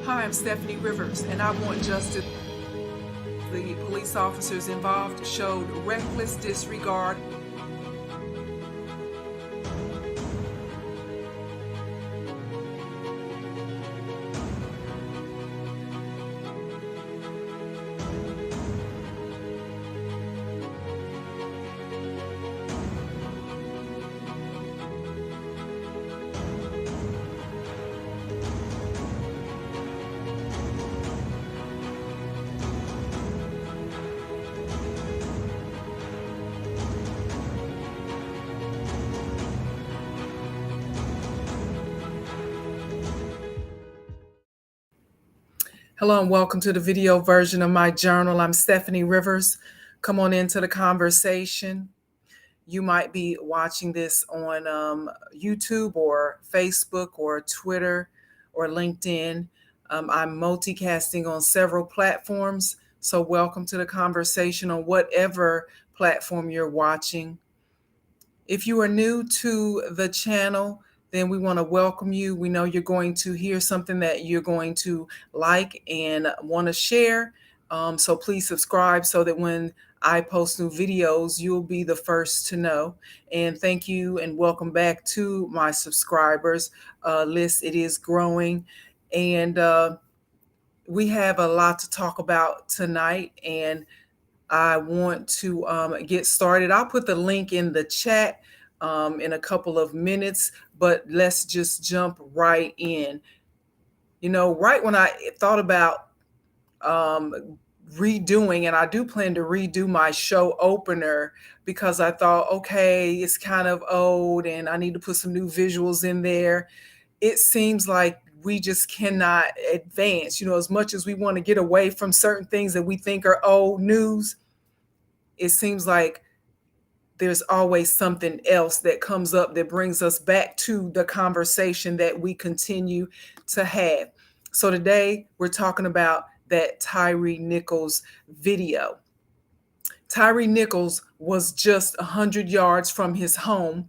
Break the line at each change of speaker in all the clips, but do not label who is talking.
Hi, I'm Steffanie Rivers, and I want justice. The police officers involved showed reckless disregard. Hello and welcome to the video version of my journal. I'm Steffanie Rivers. Come on into the conversation. You might be watching this on YouTube or Facebook or Twitter or LinkedIn. I'm multicasting on several platforms. So welcome to the conversation on whatever platform you're watching. If you are new to the channel, then we want to welcome you. We know you're going to hear something that you're going to like and want to share. So please subscribe so that when I post new videos, you'll be the first to know. And thank you and welcome back to my subscribers list. It is growing, and we have a lot to talk about tonight. And I want to get started. I'll put the link in the chat in a couple of minutes, but let's just jump right in. You know, right when I thought about redoing, and I do plan to redo my show opener because I thought, okay, it's kind of old and I need to put some new visuals in there. It seems like we just cannot advance, you know, as much as we want to get away from certain things that we think are old news. It seems like there's always something else that comes up that brings us back to the conversation that we continue to have. So today we're talking about that Tyre Nichols video. Tyre Nichols was just 100 yards from his home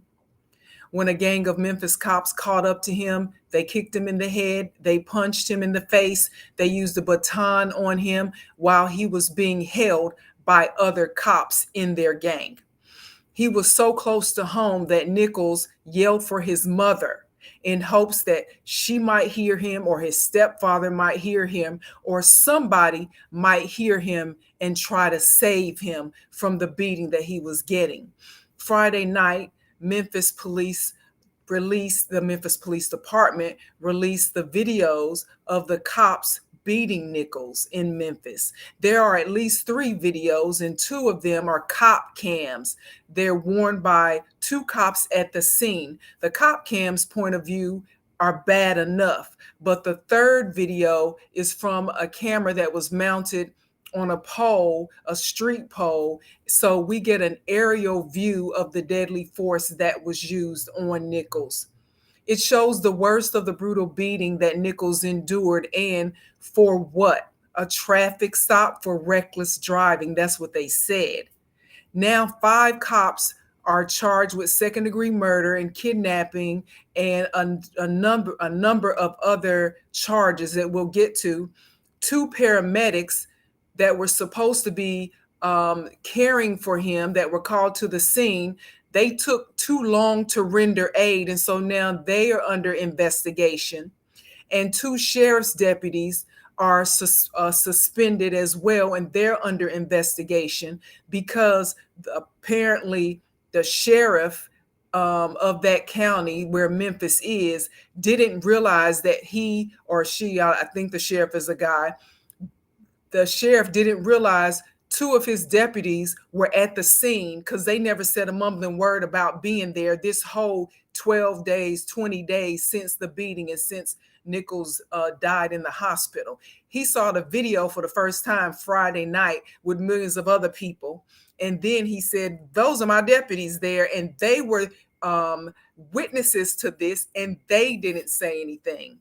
when a gang of Memphis cops caught up to him. They kicked him in the head. They punched him in the face. They used a baton on him while he was being held by other cops in their gang. He was so close to home that Nichols yelled for his mother in hopes that she might hear him, or his stepfather might hear him, or somebody might hear him and try to save him from the beating that he was getting. Friday night, the Memphis Police Department released the videos of the cops beating Nichols in Memphis. There are at least 3 videos, and 2 of them are cop cams. They're worn by 2 cops at the scene. The cop cams' point of view are bad enough, but the 3rd video is from a camera that was mounted on a pole, a street pole. So we get an aerial view of the deadly force that was used on Nichols. It shows the worst of the brutal beating that Nichols endured, and for what? A traffic stop for reckless driving. That's what they said. Now 5 cops are charged with second-degree murder and kidnapping, and a number of other charges that we'll get to. 2 paramedics that were supposed to be caring for him, that were called to the scene, they took too long to render aid, and so now they are under investigation. And 2 sheriff's deputies are suspended as well, and they're under investigation because apparently the sheriff of that county where Memphis is didn't realize that he or she, I think the sheriff is a guy, the sheriff didn't realize 2 of his deputies were at the scene, because they never said a mumbling word about being there this whole 12 days, 20 days since the beating and since Nichols died in the hospital. He saw the video for the first time Friday night with millions of other people. And then he said, those are my deputies there. And they were witnesses to this, and they didn't say anything.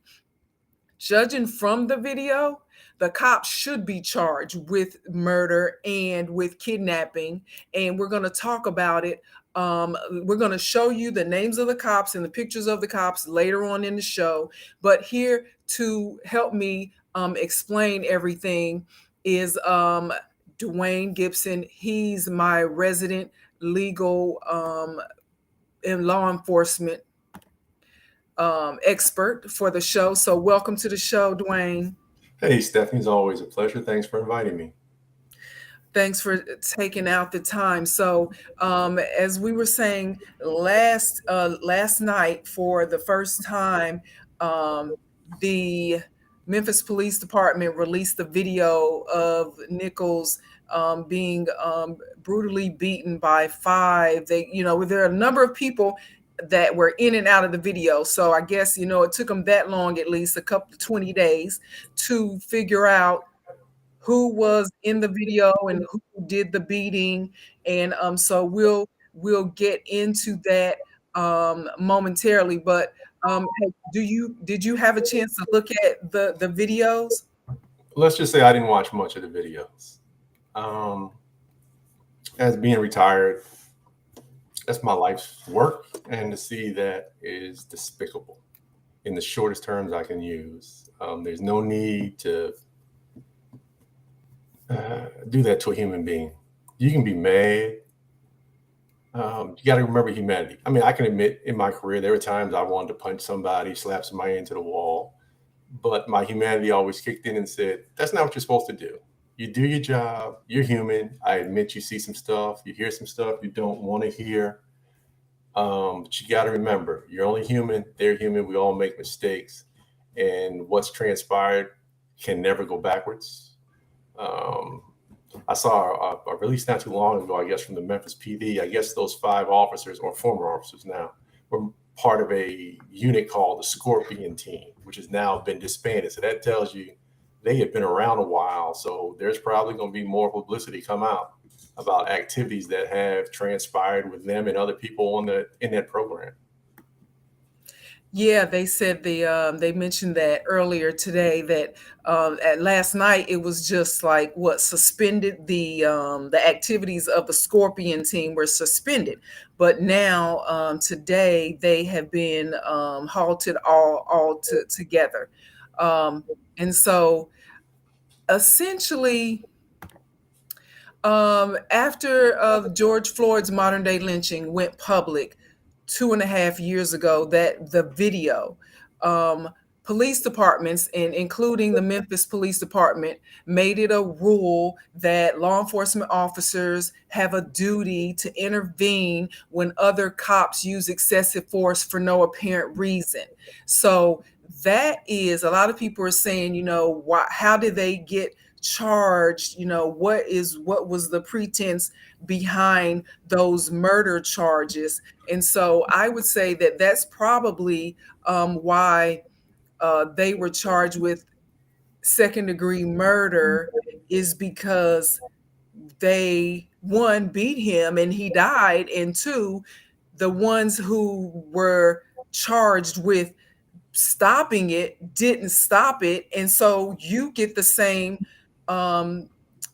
Judging from the video, the cops should be charged with murder and with kidnapping, and we're going to talk about it. We're going to show you the names of the cops and the pictures of the cops later on in the show, but here to help me explain everything is Dwayne Gibson. He's my resident legal and law enforcement expert for the show. So welcome to the show, Dwayne.
Hey, Steffanie, it's always a pleasure. Thanks for inviting me.
Thanks for taking out the time. So, as we were saying last night, for the first time, the Memphis Police Department released the video of Nichols being brutally beaten by five. There are a number of people that were in and out of the video. So I guess it took them that long, at least a couple of 20 days, to figure out who was in the video and who did the beating. And so we'll get into that momentarily. But hey, did you have a chance to look at the videos?
Let's just say I didn't watch much of the videos. As being retired, that's my life's work, and to see that is despicable in the shortest terms I can use. There's no need to do that to a human being. You can be mad. You got to remember humanity. I mean, I can admit in my career, there were times I wanted to punch somebody, slap somebody into the wall, but my humanity always kicked in and said, that's not what you're supposed to do. You do your job. You're human. I admit you see some stuff, you hear some stuff you don't want to hear. But you got to remember, you're only human. They're human. We all make mistakes. And what's transpired can never go backwards. I saw a release not too long ago, I guess, from the Memphis PD. I guess those 5 officers, or former officers now, were part of a unit called the Scorpion Team, which has now been disbanded. So that tells you they have been around a while. So there's probably going to be more publicity come out about activities that have transpired with them and other people in that program.
Yeah, they said they mentioned that earlier today, that at last night it was just like what suspended the activities of the Scorpion Team were suspended, but now today they have been halted all together, and so essentially. After George Floyd's modern day lynching went public 2.5 years ago, that the video, um, police departments, and including the Memphis Police Department, made it a rule that law enforcement officers have a duty to intervene when other cops use excessive force for no apparent reason. So that is, a lot of people are saying, how did they get charged? What was the pretense behind those murder charges? And so I would say that that's probably why they were charged with second degree murder, is because they, one, beat him and he died, and two, the ones who were charged with stopping it didn't stop it, and so you get the same um,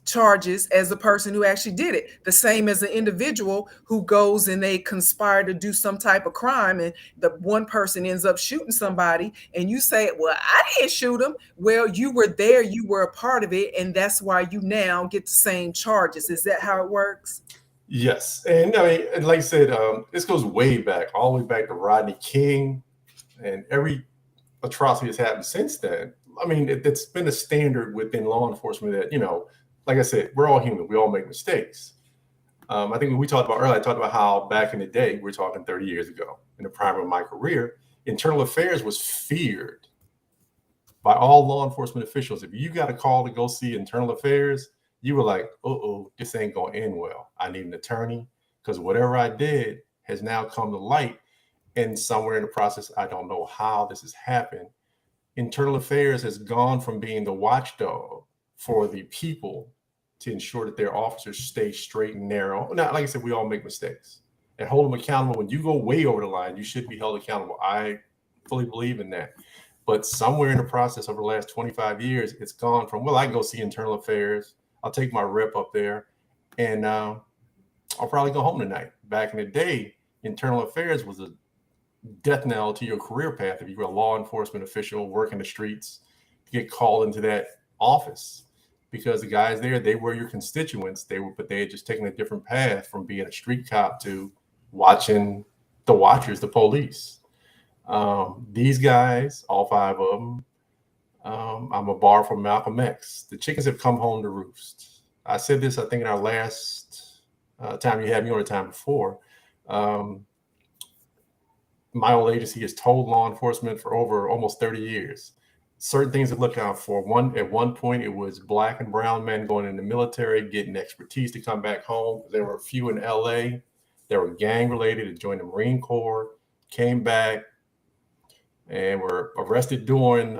charges as the person who actually did it, the same as an individual who goes and they conspire to do some type of crime, and the one person ends up shooting somebody, and you say, well, I didn't shoot him. Well, you were there, you were a part of it, and that's why you now get the same charges. Is that how it works?
Yes. And I mean, and like I said, this goes way back, all the way back to Rodney King, and every atrocity has happened since then. I mean, it's been a standard within law enforcement that, like I said, we're all human. We all make mistakes. I think when we talked about earlier, I talked about how back in the day, we're talking 30 years ago, in the prime of my career, internal affairs was feared by all law enforcement officials. If you got a call to go see internal affairs, you were like, uh-oh, this ain't going to end well. I need an attorney, because whatever I did has now come to light. And somewhere in the process, I don't know how this has happened, internal affairs has gone from being the watchdog for the people to ensure that their officers stay straight and narrow. Now, like I said, we all make mistakes, and hold them accountable. When you go way over the line, you should be held accountable. I fully believe in that. But somewhere in the process over the last 25 years, it's gone from, well, I can go see internal affairs. I'll take my rep up there, and I'll probably go home tonight. Back in the day, internal affairs was a death knell to your career path if you were a law enforcement official working the streets to get called into that office, because the guys there, they were your constituents. But they had just taken a different path from being a street cop to watching the watchers, the police. These guys, all five of them, I'm a bar from Malcolm X. The chickens have come home to roost. I said this, I think, in our last time you had me on, the time before. My old agency has told law enforcement for over almost 30 years certain things to look out for. At one point, it was black and brown men going in the military, getting expertise to come back home. There were a few in LA that were gang related and joined the Marine Corps, came back and were arrested doing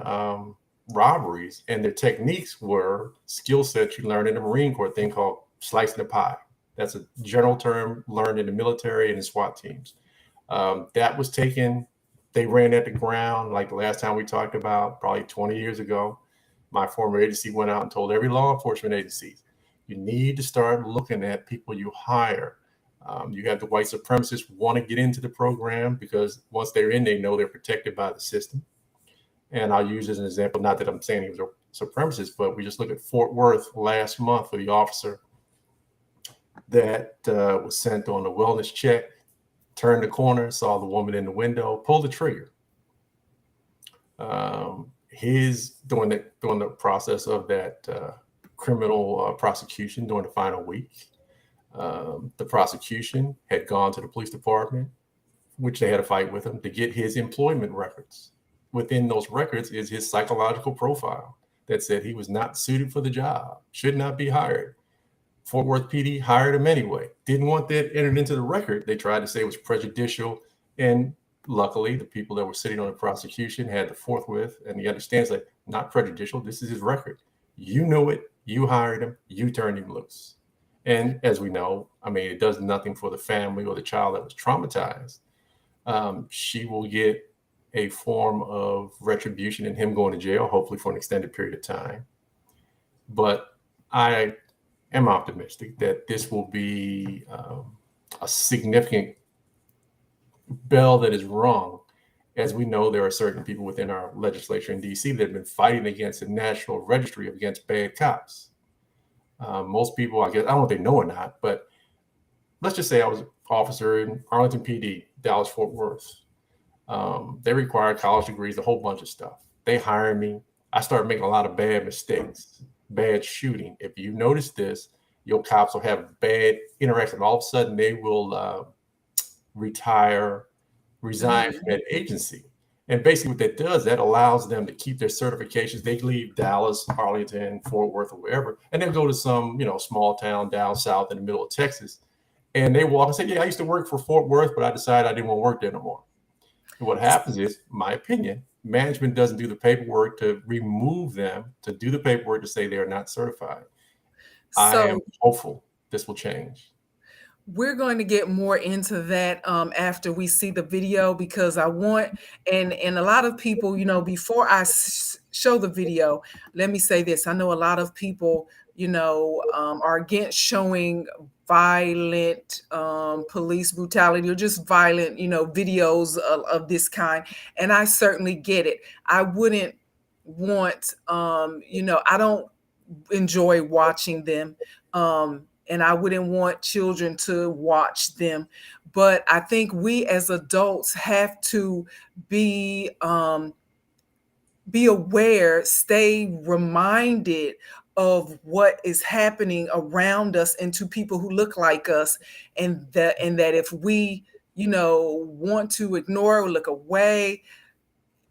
robberies. And their techniques were skill sets you learn in the Marine Corps, a thing called slicing the pie. That's a general term learned in the military and in SWAT teams. That was taken. They ran at the ground like the last time we talked about, probably 20 years ago. My former agency went out and told every law enforcement agency, you need to start looking at people you hire. You have the white supremacists want to get into the program because once they're in, they know they're protected by the system. And I'll use as an example, not that I'm saying he was a supremacist, but we just look at Fort Worth last month for the officer that was sent on a wellness check, turned the corner, saw the woman in the window, pulled the trigger. During the process of that criminal prosecution during the final week, the prosecution had gone to the police department, which they had a fight with him, to get his employment records. Within those records is his psychological profile that said he was not suited for the job, should not be hired. Fort Worth PD hired him anyway. Didn't want that entered into the record. They tried to say it was prejudicial. And luckily, the people that were sitting on the prosecution had the forthwith and the understands like, not prejudicial. This is his record. You know it. You hired him. You turned him loose. And as we know, I mean, it does nothing for the family or the child that was traumatized. She will get a form of retribution in him going to jail, hopefully for an extended period of time. But I am optimistic that this will be a significant bell that is rung. As we know, there are certain people within our legislature in DC that have been fighting against the National Registry against bad cops. Most people, I guess, I don't know if they know or not, but let's just say I was an officer in Arlington PD, Dallas, Fort Worth. They require college degrees, a whole bunch of stuff. They hire me. I start making a lot of bad mistakes, bad shooting. If you notice this, your cops will have bad interaction. All of a sudden, they will resign from that agency. And basically what that does, that allows them to keep their certifications. They leave Dallas, Arlington, Fort Worth, or wherever, and then go to some, small town down south in the middle of Texas. And they walk and say, yeah, I used to work for Fort Worth, but I decided I didn't want to work there no more. And what happens is, my opinion, management doesn't do the paperwork to remove them, to do the paperwork to say they are not certified. I am hopeful this will change.
We're going to get more into that after we see the video, because I want, and a lot of people, before I show the video, let me say this. I know a lot of people, are against showing violent police brutality or just violent, videos of this kind. And I certainly get it. I wouldn't want, I don't enjoy watching them. And I wouldn't want children to watch them. But I think we as adults have to be aware, stay reminded of what is happening around us and to people who look like us. And that if we, want to ignore or look away,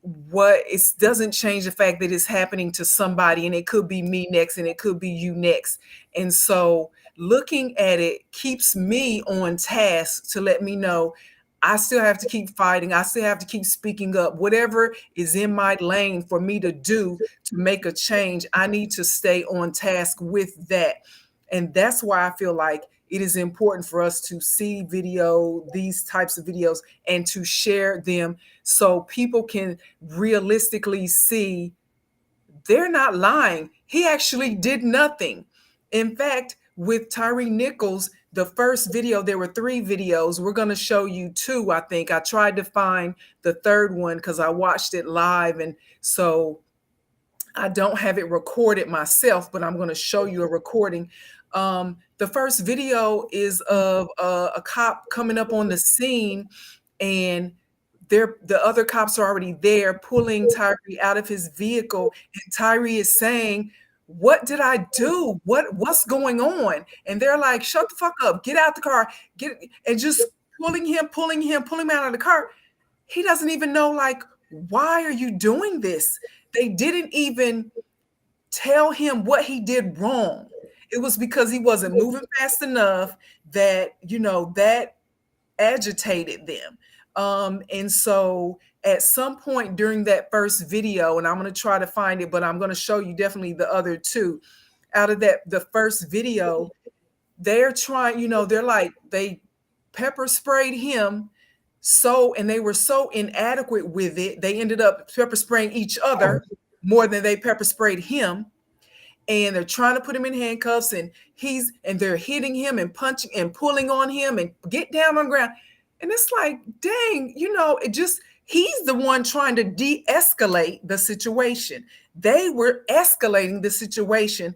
it doesn't change the fact that it's happening to somebody, and it could be me next and it could be you next. And so looking at it keeps me on task to let me know I still have to keep fighting. I still have to keep speaking up. Whatever is in my lane for me to do to make a change, I need to stay on task with that. And that's why I feel like it is important for us to see these types of videos, and to share them so people can realistically see they're not lying. He actually did nothing. In fact, with Tyre Nichols, the first video, there were 3 videos. We're going to show you 2, I think. I tried to find the third one because I watched it live. And so I don't have it recorded myself, but I'm going to show you a recording. The first video is of a cop coming up on the scene, and the other cops are already there pulling Tyre out of his vehicle. And Tyre is saying, "What did I do? What's going on?" And they're like, "Shut the fuck up, get out the car, and just pulling him out of the car. He doesn't even know, like, why are you doing this? They didn't even tell him what he did wrong. It was because he wasn't moving fast enough that, that agitated them. And so at some point during that first video, and I'm going to try to find it, but I'm going to show you definitely the other 2. Out of the first video, they're trying, they're like, they pepper sprayed him. And they were so inadequate with it, they ended up pepper spraying each other more than they pepper sprayed him. And they're trying to put him in handcuffs, and they're hitting him and punching and pulling on him and get down on the ground. And it's like, dang, he's the one trying to de-escalate the situation. They were escalating the situation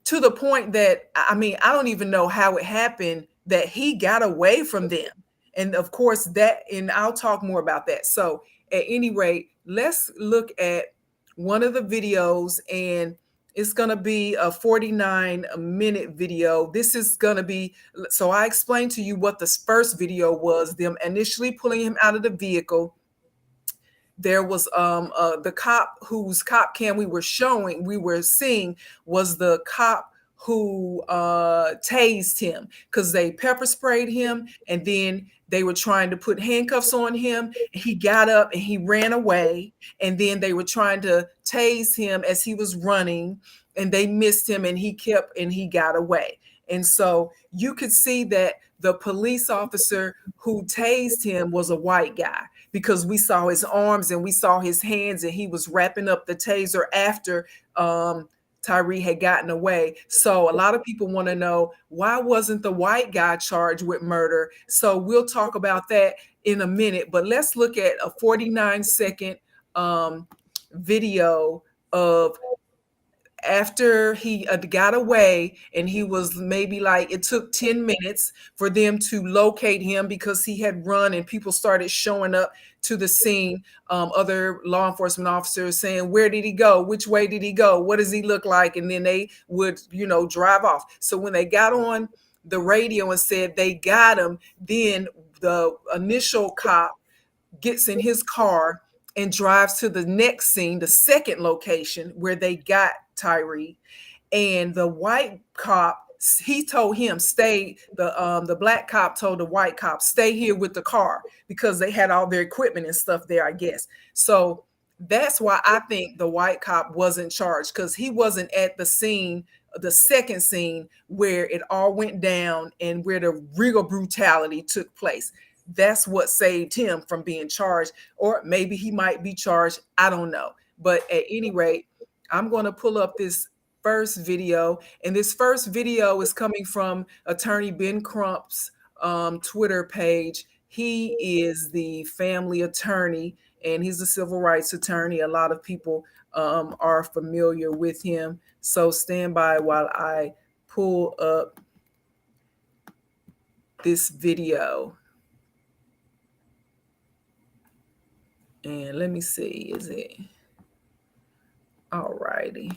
to the point that, I don't even know how it happened that he got away from them. And of course and I'll talk more about that. So at any rate, let's look at one of the videos, and it's going to be a 49-minute video. This is going to be, so I explained to you what the first video was, them initially pulling him out of the vehicle. There was the cop whose cop cam we were seeing was the cop who tased him, because they pepper sprayed him, and then they were trying to put handcuffs on him. He got up and he ran away, and then they were trying to tase him as he was running, and they missed him, and he got away. And so you could see that the police officer who tased him was a white guy, because we saw his arms and we saw his hands, and he was wrapping up the taser after Tyre had gotten away. So a lot of people want to know, why wasn't the white guy charged with murder? So we'll talk about that in a minute, but let's look at a 49-second video of after he got away, and he was maybe like, it took 10 minutes for them to locate him because he had run, and people started showing up to the scene. Other law enforcement officers saying, where did he go? Which way did he go? What does he look like? And then they would, drive off. So when they got on the radio and said they got him, then the initial cop gets in his car and drives to the next scene, the second location where they got Tyre. And the white cop, he told him, stay. The black cop told the white cop, stay here with the car, because they had all their equipment and stuff there, I guess. So that's why I think the white cop wasn't charged, because he wasn't at the scene, the second scene where it all went down and where the real brutality took place. That's what saved him from being charged, or maybe he might be charged. I don't know. But at any rate, I'm going to pull up this first video, and this first video is coming from Attorney Ben Crump's Twitter page. He is the family attorney, and he's a civil rights attorney. A lot of people are familiar with him. So stand by while I pull up this video. And let me see, is it? All righty.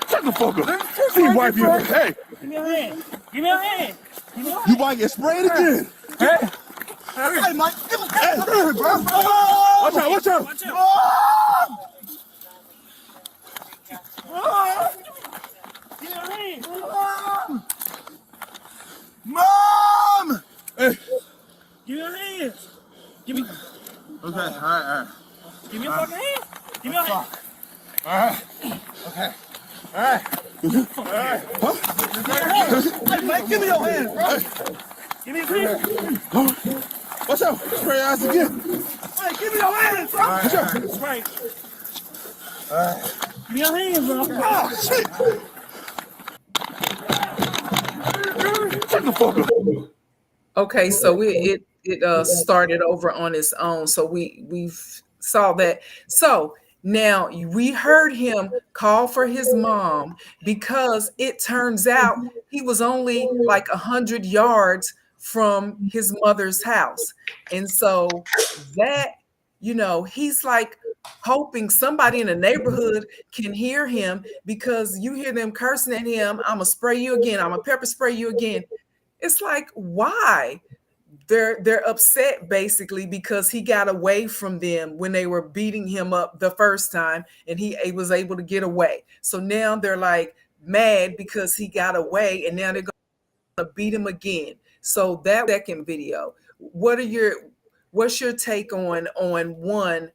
Shut the fuck up. See, wipe you. Hey.
Give me your hand. Give me your hand.
You might get sprayed again.
Hey.
Hey, Mike. Hey, come here, bro. Watch out, watch out.
Watch out. Give me your hand.
Mom! Hey.
Give me your hand. Give me.
Okay, all right.
Give me your fucking hand. Give me your hand.
All right. Okay. All right. Huh?
Hey, Mike, give me your hand, bro. Give me your hand.
Watch out. Spray your ass again.
Hey, give me your hand, bro.
Watch out.
That's right.
All right.
Give me your hands, bro.
Oh, shit. Shut the fuck up.
Okay, so it started over on its own. So we've saw that. So now we heard him call for his mom because it turns out he was only like 100 yards from his mother's house. And so that, he's like hoping somebody in the neighborhood can hear him, because you hear them cursing at him, "I'm gonna spray you again, I'm gonna pepper spray you again." It's like, why? They're upset basically because he got away from them when they were beating him up the first time, and he was able to get away. So now they're like mad because he got away, and now they're gonna beat him again. So that second video, what's your take on one,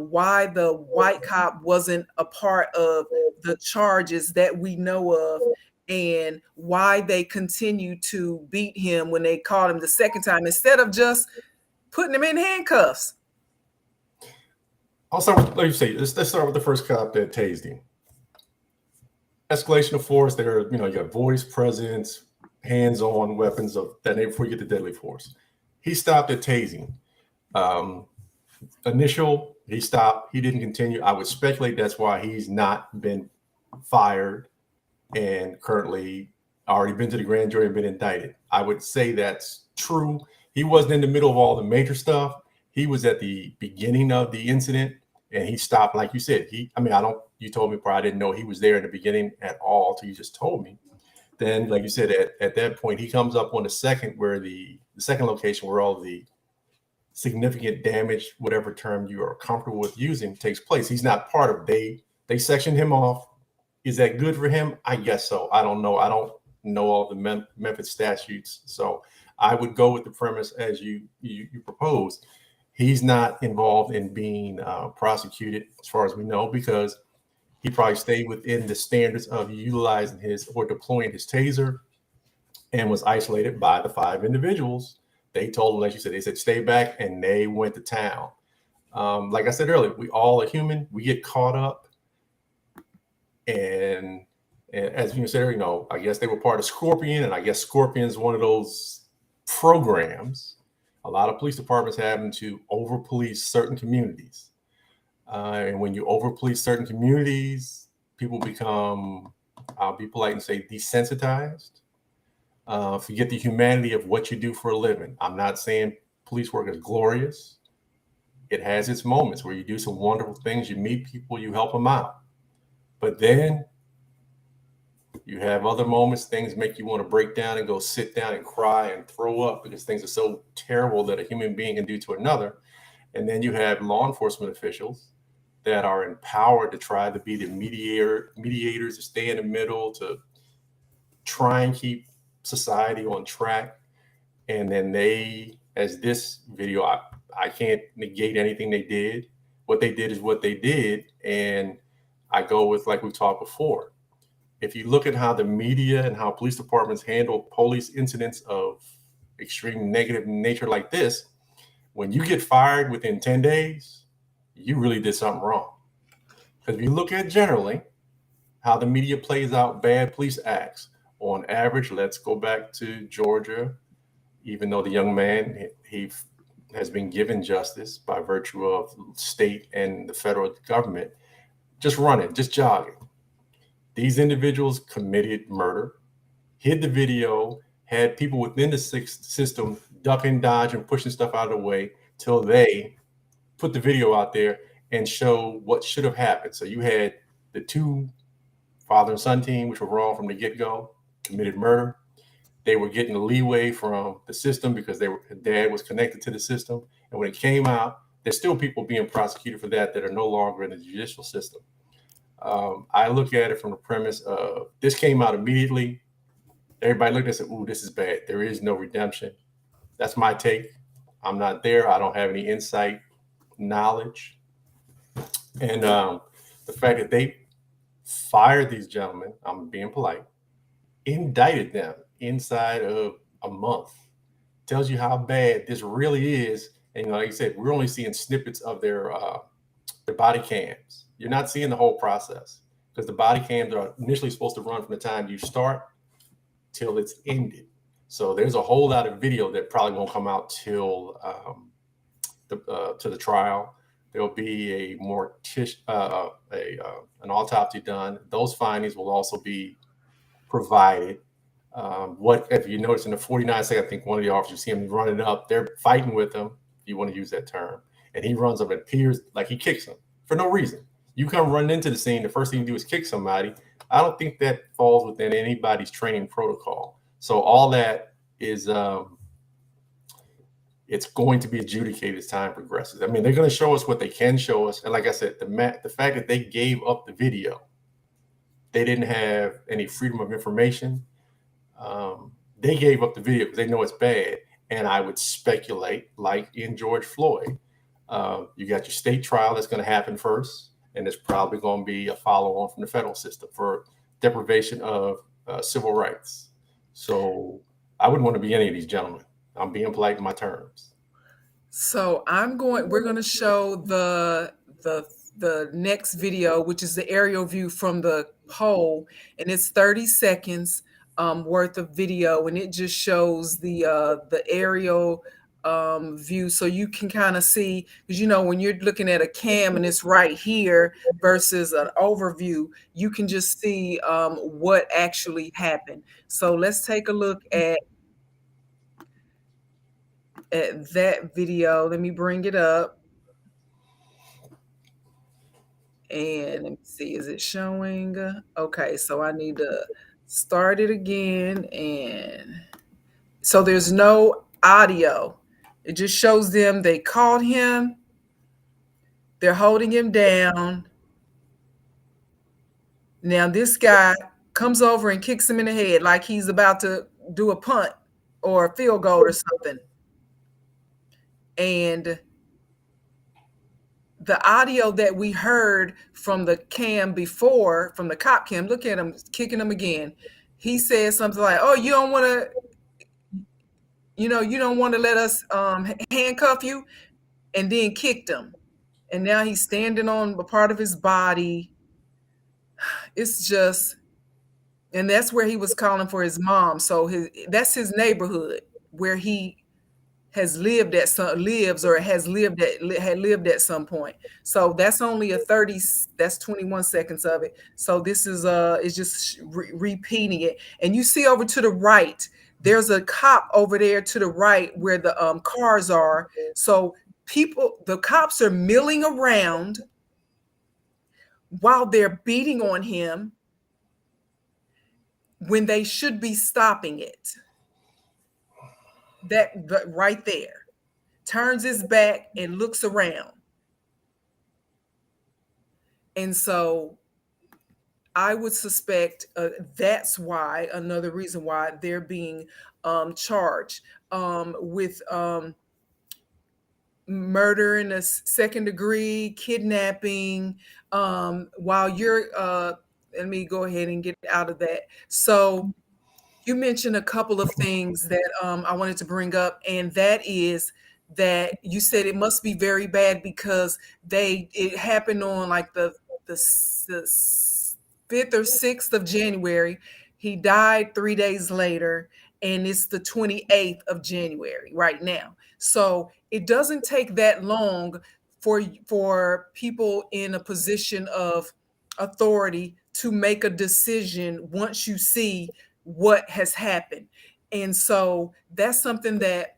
why the white cop wasn't a part of the charges that we know of, and why they continue to beat him when they caught him the second time instead of just putting him in handcuffs?
I'll start with, like you say, let's start with the first cop that tased him. Escalation of force there, you got voice, presence, hands-on weapons of that nature before you get to deadly force. He stopped at tasing. He stopped, he didn't continue. I would speculate that's why he's not been fired and currently already been to the grand jury and been indicted. I would say that's true. He wasn't in the middle of all the major stuff. He was at the beginning of the incident, and he stopped, like you said. You told me before, I didn't know he was there in the beginning at all until you just told me. Then, like you said, at that point, he comes up on the second location where all the significant damage, whatever term you are comfortable with using, takes place. He's not part of it. They sectioned him off. Is that good for him? I guess so. I don't know. I don't know all the Memphis statutes. So I would go with the premise as you proposed. He's not involved in being prosecuted as far as we know, because he probably stayed within the standards of utilizing or deploying his taser, and was isolated by the 5 individuals. They told him, like you said, they said, stay back, and they went to town. Like I said earlier, we all are human. We get caught up. And as you said, I guess they were part of Scorpion, and I guess Scorpion is one of those programs. A lot of police departments having to over-police certain communities. And when you over-police certain communities, people become, I'll be polite and say, desensitized. Forget the humanity of what you do for a living. I'm not saying police work is glorious. It has its moments where you do some wonderful things. You meet people, you help them out. But then you have other moments, things make you want to break down and go sit down and cry and throw up because things are so terrible that a human being can do to another. And then you have law enforcement officials that are empowered to try to be the mediators, to stay in the middle, to try and keep society on track. And then as this video, I can't negate anything they did. What they did is what they did. And I go with, like we talked before, if you look at how the media and how police departments handle police incidents of extreme negative nature like this, when you get fired within 10 days, you really did something wrong. Because if you look at generally how the media plays out bad police acts, on average, let's go back to Georgia, even though the young man, he has been given justice by virtue of state and the federal government, just running, just jogging. These individuals committed murder, hid the video, had people within the system ducking, dodging, pushing stuff out of the way till they put the video out there and show what should have happened. So you had the 2 father and son team, which were wrong from the get-go, committed murder. They were getting the leeway from the system because dad was connected to the system. And when it came out, there's still people being prosecuted for that are no longer in the judicial system. I look at it from the premise of this came out immediately. Everybody looked and said, ooh, this is bad. There is no redemption. That's my take. I'm not there. I don't have any insight, knowledge. And the fact that they fired these gentlemen, I'm being polite, indicted them inside of a month, tells you how bad this really is. And like I said, we're only seeing snippets of their the body cams. You're not seeing the whole process because the body cams are initially supposed to run from the time you start till it's ended. So there's a whole lot of video that probably won't come out till to the trial. There'll be a an autopsy done. Those findings will also be provided. What if you notice in the 49 second, I think one of the officers, you see him running up, they're fighting with him, if you want to use that term, and he runs up and appears like he kicks him for no reason. You come running into the scene, the first thing you do is kick somebody. I don't think that falls within anybody's training protocol. So all that is it's going to be adjudicated as time progresses. I mean, they're going to show us what they can show us. And like I said, the fact that they gave up the video, they didn't have any freedom of information. They gave up the video because they know it's bad. And I would speculate, like in George Floyd, you got your state trial that's going to happen first. And it's probably going to be a follow-on from the federal system for deprivation of civil rights. So I wouldn't want to be any of these gentlemen. I'm being polite in my terms.
So we're going to show the next video, which is the aerial view from the pole, and it's 30 seconds worth of video, and it just shows the aerial view, so you can kind of see, because when you're looking at a cam and it's right here versus an overview, you can just see what actually happened. So let's take a look at that video. Let me bring it up. And let me see, is it showing? Okay, so I need to start it again. And so there's no audio. It just shows them they caught him. They're holding him down. Now this guy comes over and kicks him in the head like he's about to do a punt or a field goal or something. And the audio that we heard from the cam before, from the cop cam, look at him kicking him again. He said something like, "Oh, you don't want to let us handcuff you," and then kicked him. And now he's standing on a part of his body. It's just, and that's where he was calling for his mom. So that's his neighborhood where he has lived at had lived at some point. So that's only that's 21 seconds of it. So this is just repeating it. And you see over to the right, there's a cop over there to the right where the cars are. So the cops are milling around while they're beating on him when they should be stopping it. That right there, turns his back and looks around. And so I would suspect that's why, another reason why they're being charged with murder in a second degree, kidnapping, while you're let me go ahead and get out of that. So you mentioned a couple of things that I wanted to bring up, and that is that you said it must be very bad because it happened on like the 5th or 6th of January. He died 3 days later, and it's the 28th of January right now. So it doesn't take that long for people in a position of authority to make a decision once you see what has happened. And so that's something that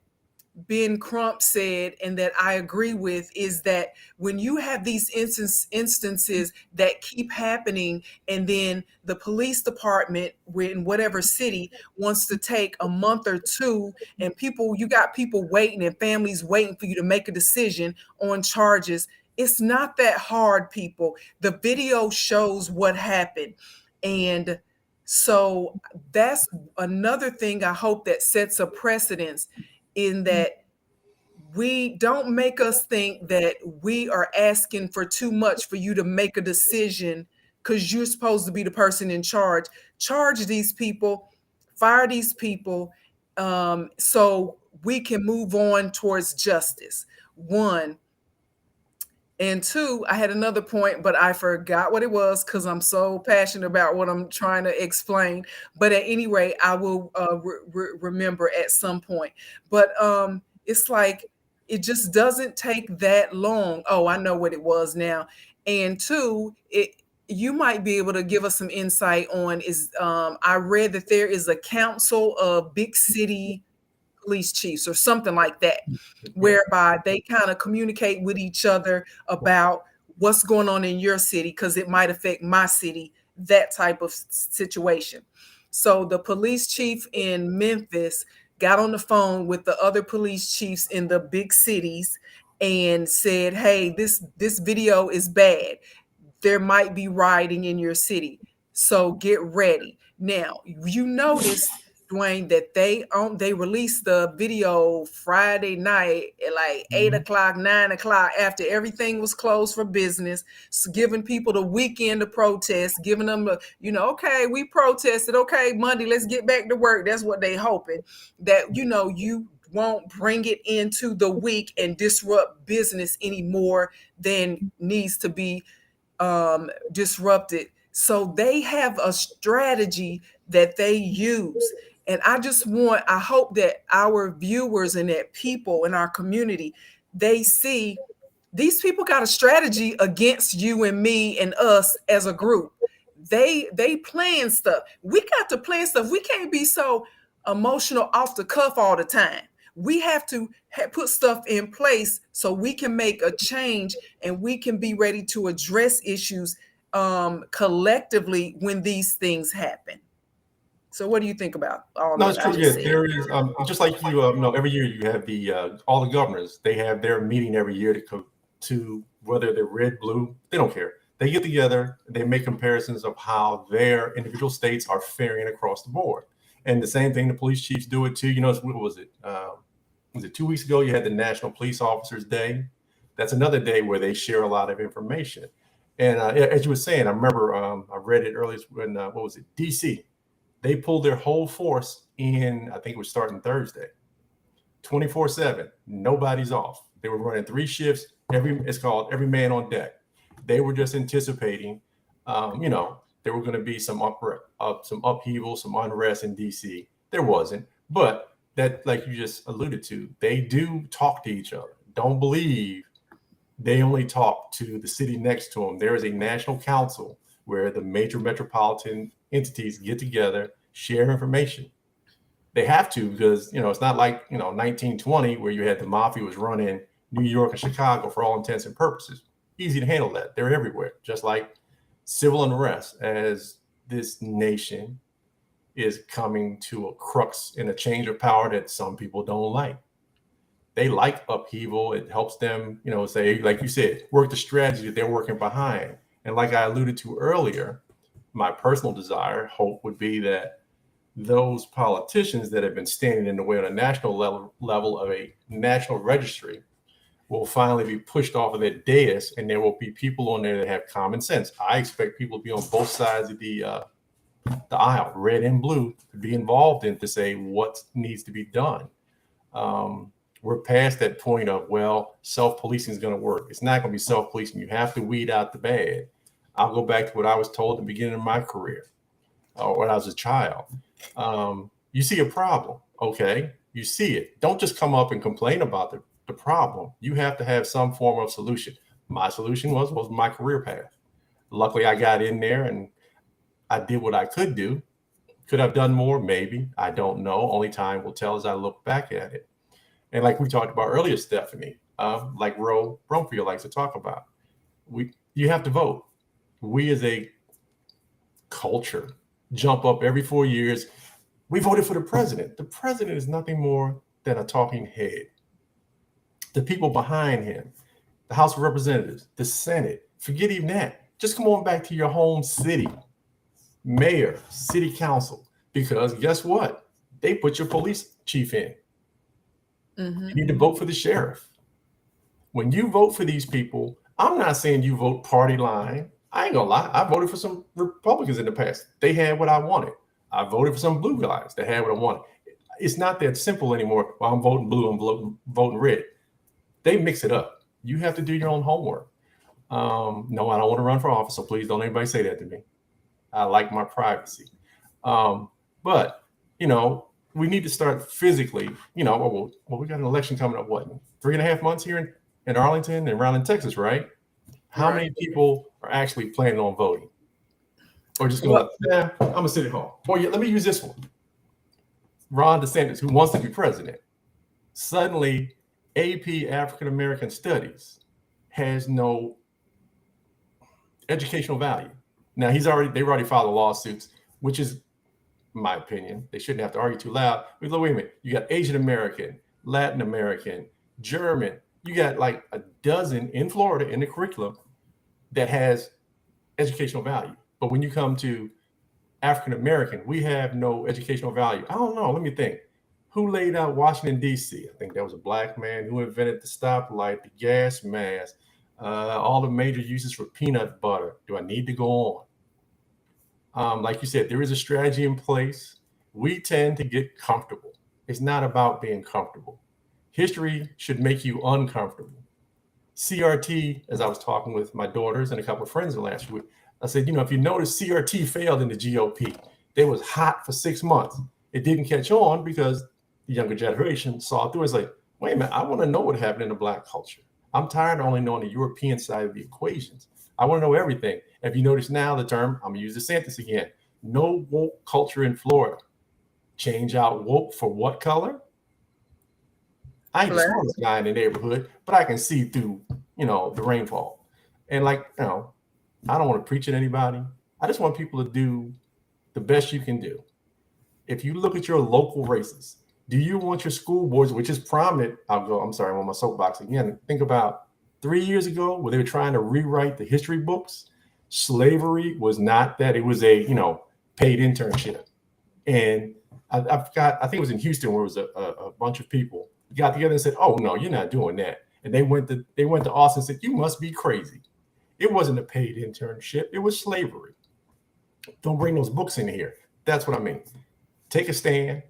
Ben Crump said, and that I agree with, is that when you have these instances that keep happening, and then the police department in whatever city wants to take a month or two, and you got people waiting and families waiting for you to make a decision on charges, it's not that hard, people. The video shows what happened. And so that's another thing I hope that sets a precedence, in that we don't make us think that we are asking for too much for you to make a decision because you're supposed to be the person in charge. Charge these people, fire these people, so we can move on towards justice. One, And two, I had another point, but I forgot what it was because I'm so passionate about what I'm trying to explain. But at any rate, I will remember at some point. But it's like it just doesn't take that long. Oh, I know what it was now. And two, you might be able to give us some insight on is I read that there is a council of big city police chiefs or something like that, whereby they kind of communicate with each other about what's going on in your city because it might affect my city, that type of situation. So the police chief in Memphis got on the phone with the other police chiefs in the big cities and said, "Hey, this video is bad. There might be rioting in your city. So get ready." Now, you notice, Dwayne, that they released the video Friday night at like 8 o'clock, 9 o'clock, after everything was closed for business, so giving people the weekend to protest, giving them okay, we protested. Okay, Monday, let's get back to work. That's what they hoping, that you won't bring it into the week and disrupt business any more than needs to be disrupted. So they have a strategy that they use. And I hope that our viewers and that people in our community, they see these people got a strategy against you and me and us as a group. They plan stuff. We got to plan stuff. We can't be so emotional off the cuff all the time. We have to put stuff in place so we can make a change and we can be ready to address issues collectively when these things happen. So what do you think about all
No,
that
it's
I
true.
just
Yeah,
said?
there is just like every year you have the all the governors. They have their meeting every year to whether they're red, blue, they don't care. They get together, they make comparisons of how their individual states are faring across the board. And the same thing, the police chiefs do it too. What was it? Was it 2 weeks ago? You had the National Police Officers Day. That's another day where they share a lot of information. And as you were saying, I remember I read it earlier when what was it? DC. They pulled their whole force in. I think it was starting Thursday, 24/7. Nobody's off. They were running 3 shifts. It's called every man on deck. They were just anticipating, there were going to be some upheaval, some unrest in DC. There wasn't, but that, like you just alluded to, they do talk to each other. Don't believe they only talk to the city next to them. There is a national council where the major metropolitan entities get together, share information. They have to, because it's not like 1920 where you had the mafia was running New York and Chicago for all intents and purposes. Easy to handle that. They're everywhere, just like civil unrest as this nation is coming to a crux in a change of power that some people don't like. They like upheaval. It helps them, say, like you said, work the strategy that they're working behind. And like I alluded to earlier, my personal desire, hope would be that those politicians that have been standing in the way on a national level of a national registry will finally be pushed off of that dais, and there will be people on there that have common sense. I expect people to be on both sides of the aisle, red and blue, to be involved in to say what needs to be done. We're past that point of, self-policing is going to work. It's not going to be self-policing. You have to weed out the bad. I'll go back to what I was told at the beginning of my career, when I was a child. You see a problem, okay? You see it. Don't just come up and complain about the problem. You have to have some form of solution. My solution was my career path. Luckily, I got in there and I did what I could do. Could I've done more? Maybe. I don't know. Only time will tell as I look back at it. And like we talked about earlier, Steffanie, like Ro Brumfield likes to talk about, you have to vote. We as a culture jump up every 4 years. We voted for the president. The president is nothing more than a talking head. The people behind him, the House of Representatives, the Senate, forget even that. Just come on back to your home city, mayor, city council, because guess what? They put your police chief in. Mm-hmm. You need to vote for the sheriff. When you vote for these people, I'm not saying you vote party line. I ain't gonna lie. I voted for some Republicans in the past. They had what I wanted. I voted for some blue guys that had what I wanted. It's not that simple anymore. Well, I'm voting blue, I'm voting red. They mix it up. You have to do your own homework. No, I don't want to run for office, so please don't anybody say that to me. I like my privacy. But, we need to start physically, well, we got an election coming up, what, 3.5 months here in Arlington and around in Texas, right? How many people are actually planning on voting? Or just going, I'm going to sit at home. Or let me use this one. Ron DeSantis, who wants to be president, suddenly AP African American Studies has no educational value. Now they've already filed lawsuits, which is, in my opinion, they shouldn't have to argue too loud. Wait a minute, you got Asian American, Latin American, German. You got like a dozen in Florida in the curriculum that has educational value. But when you come to African American, we have no educational value. I don't know. Let me think. Who laid out Washington, D.C.? I think that was a black man who invented the stoplight, the gas mask, all the major uses for peanut butter. Do I need to go on? Like you said, there is a strategy in place. We tend to get comfortable. It's not about being comfortable. History should make you uncomfortable. CRT, as I was talking with my daughters and a couple of friends last week, I said, if you notice, CRT failed in the GOP. They was hot for 6 months. It didn't catch on because the younger generation saw through. It's like, wait a minute, I want to know what happened in the Black culture. I'm tired of only knowing the European side of the equations. I want to know everything. If you notice now the term, I'm going to use DeSantis again, no woke culture in Florida. Change out woke for what color? I ain't the smartest guy in the neighborhood, but I can see through, the rainfall. And I don't want to preach at anybody. I just want people to do the best you can do. If you look at your local races, do you want your school boards, which is prominent? I'm on my soapbox again. Think about 3 years ago where they were trying to rewrite the history books. Slavery was not that. It was a, paid internship. And I think it was in Houston where it was a bunch of people got together and said, oh, no, you're not doing that. And they went to Austin and said, you must be crazy. It wasn't a paid internship. It was slavery. Don't bring those books in here. That's what I mean. Take a stand.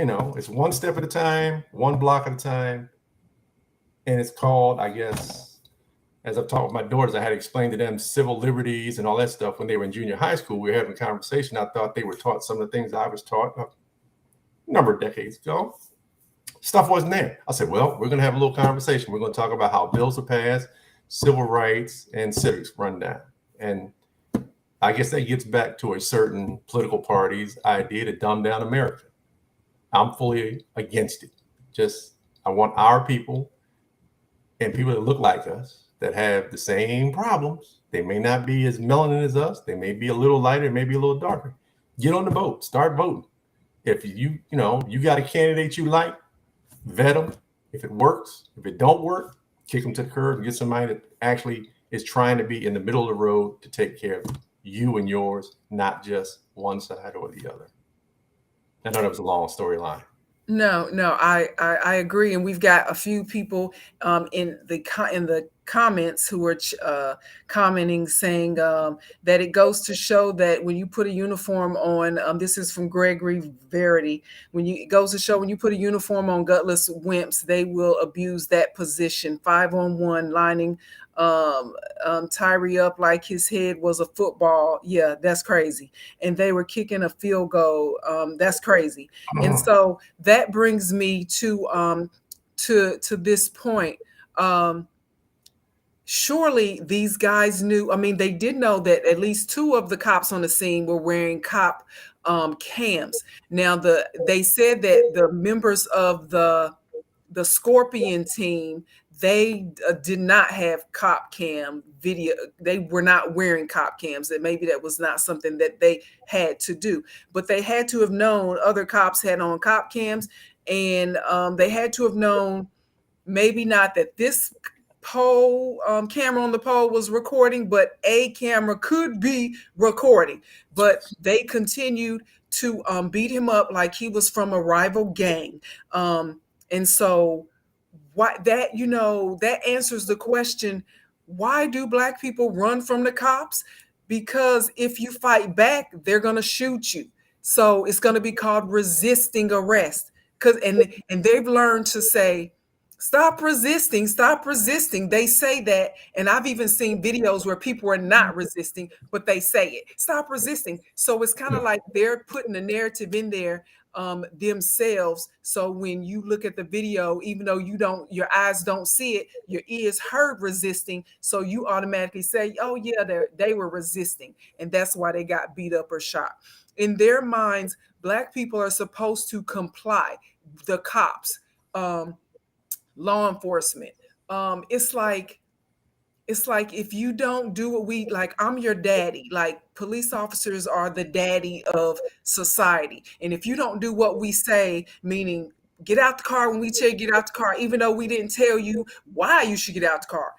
It's one step at a time, one block at a time. And it's called, I guess, as I've talked with my daughters, I had to explain to them civil liberties and all that stuff when they were in junior high school. We were having a conversation. I thought they were taught some of the things I was taught a number of decades ago. Stuff wasn't there. I said, well, we're going to have a little conversation. We're going to talk about how bills are passed, civil rights, and civics run down. And I guess that gets back to a certain political party's idea to dumb down America. I'm fully against it. I want our people and people that look like us that have the same problems. They may not be as melanin as us. They may be a little lighter, maybe a little darker. Get on the boat. Start voting. If you got a candidate you like, vet them. If it works, if it don't work, kick them to the curb and get somebody that actually is trying to be in the middle of the road to take care of you and yours, not just one side or the other. I know that was a long storyline.
No, I agree, and we've got a few people in the comments who are commenting, saying that it goes to show that when you put a uniform on, this is from Gregory Verity, it goes to show when you put a uniform on gutless wimps, they will abuse that position. 5-on-1 lining Tyre up like his head was a football. Yeah, that's crazy. And they were kicking a field goal. That's crazy. And so that brings me to this point. Surely these guys knew. I mean, they did know that at least 2 of the cops on the scene were wearing cop cams. Now, they said that the members of the Scorpion team, they did not have cop cam video. They were not wearing cop cams. That maybe that was not something that they had to do, but they had to have known other cops had on cop cams, and they had to have known maybe not that this pole camera on the pole was recording, but a camera could be recording. But they continued to beat him up like he was from a rival gang. And so that answers the question, why do Black people run from the cops? Because if you fight back, they're going to shoot you. So it's going to be called resisting arrest. And they've learned to say, Stop resisting. Stop resisting. They say that. And I've even seen videos where people are not resisting, but they say it. Stop resisting. So it's kind of like they're putting a narrative in there themselves. So when you look at the video, even though your eyes don't see it, your ears heard resisting. So you automatically say, oh, yeah, they were resisting. And that's why they got beat up or shot. In their minds, Black people are supposed to comply. The cops, law enforcement. It's like if you don't do what we like, I'm your daddy. Like police officers are the daddy of society. And if you don't do what we say, meaning get out the car when we tell you get out the car, even though we didn't tell you why you should get out the car.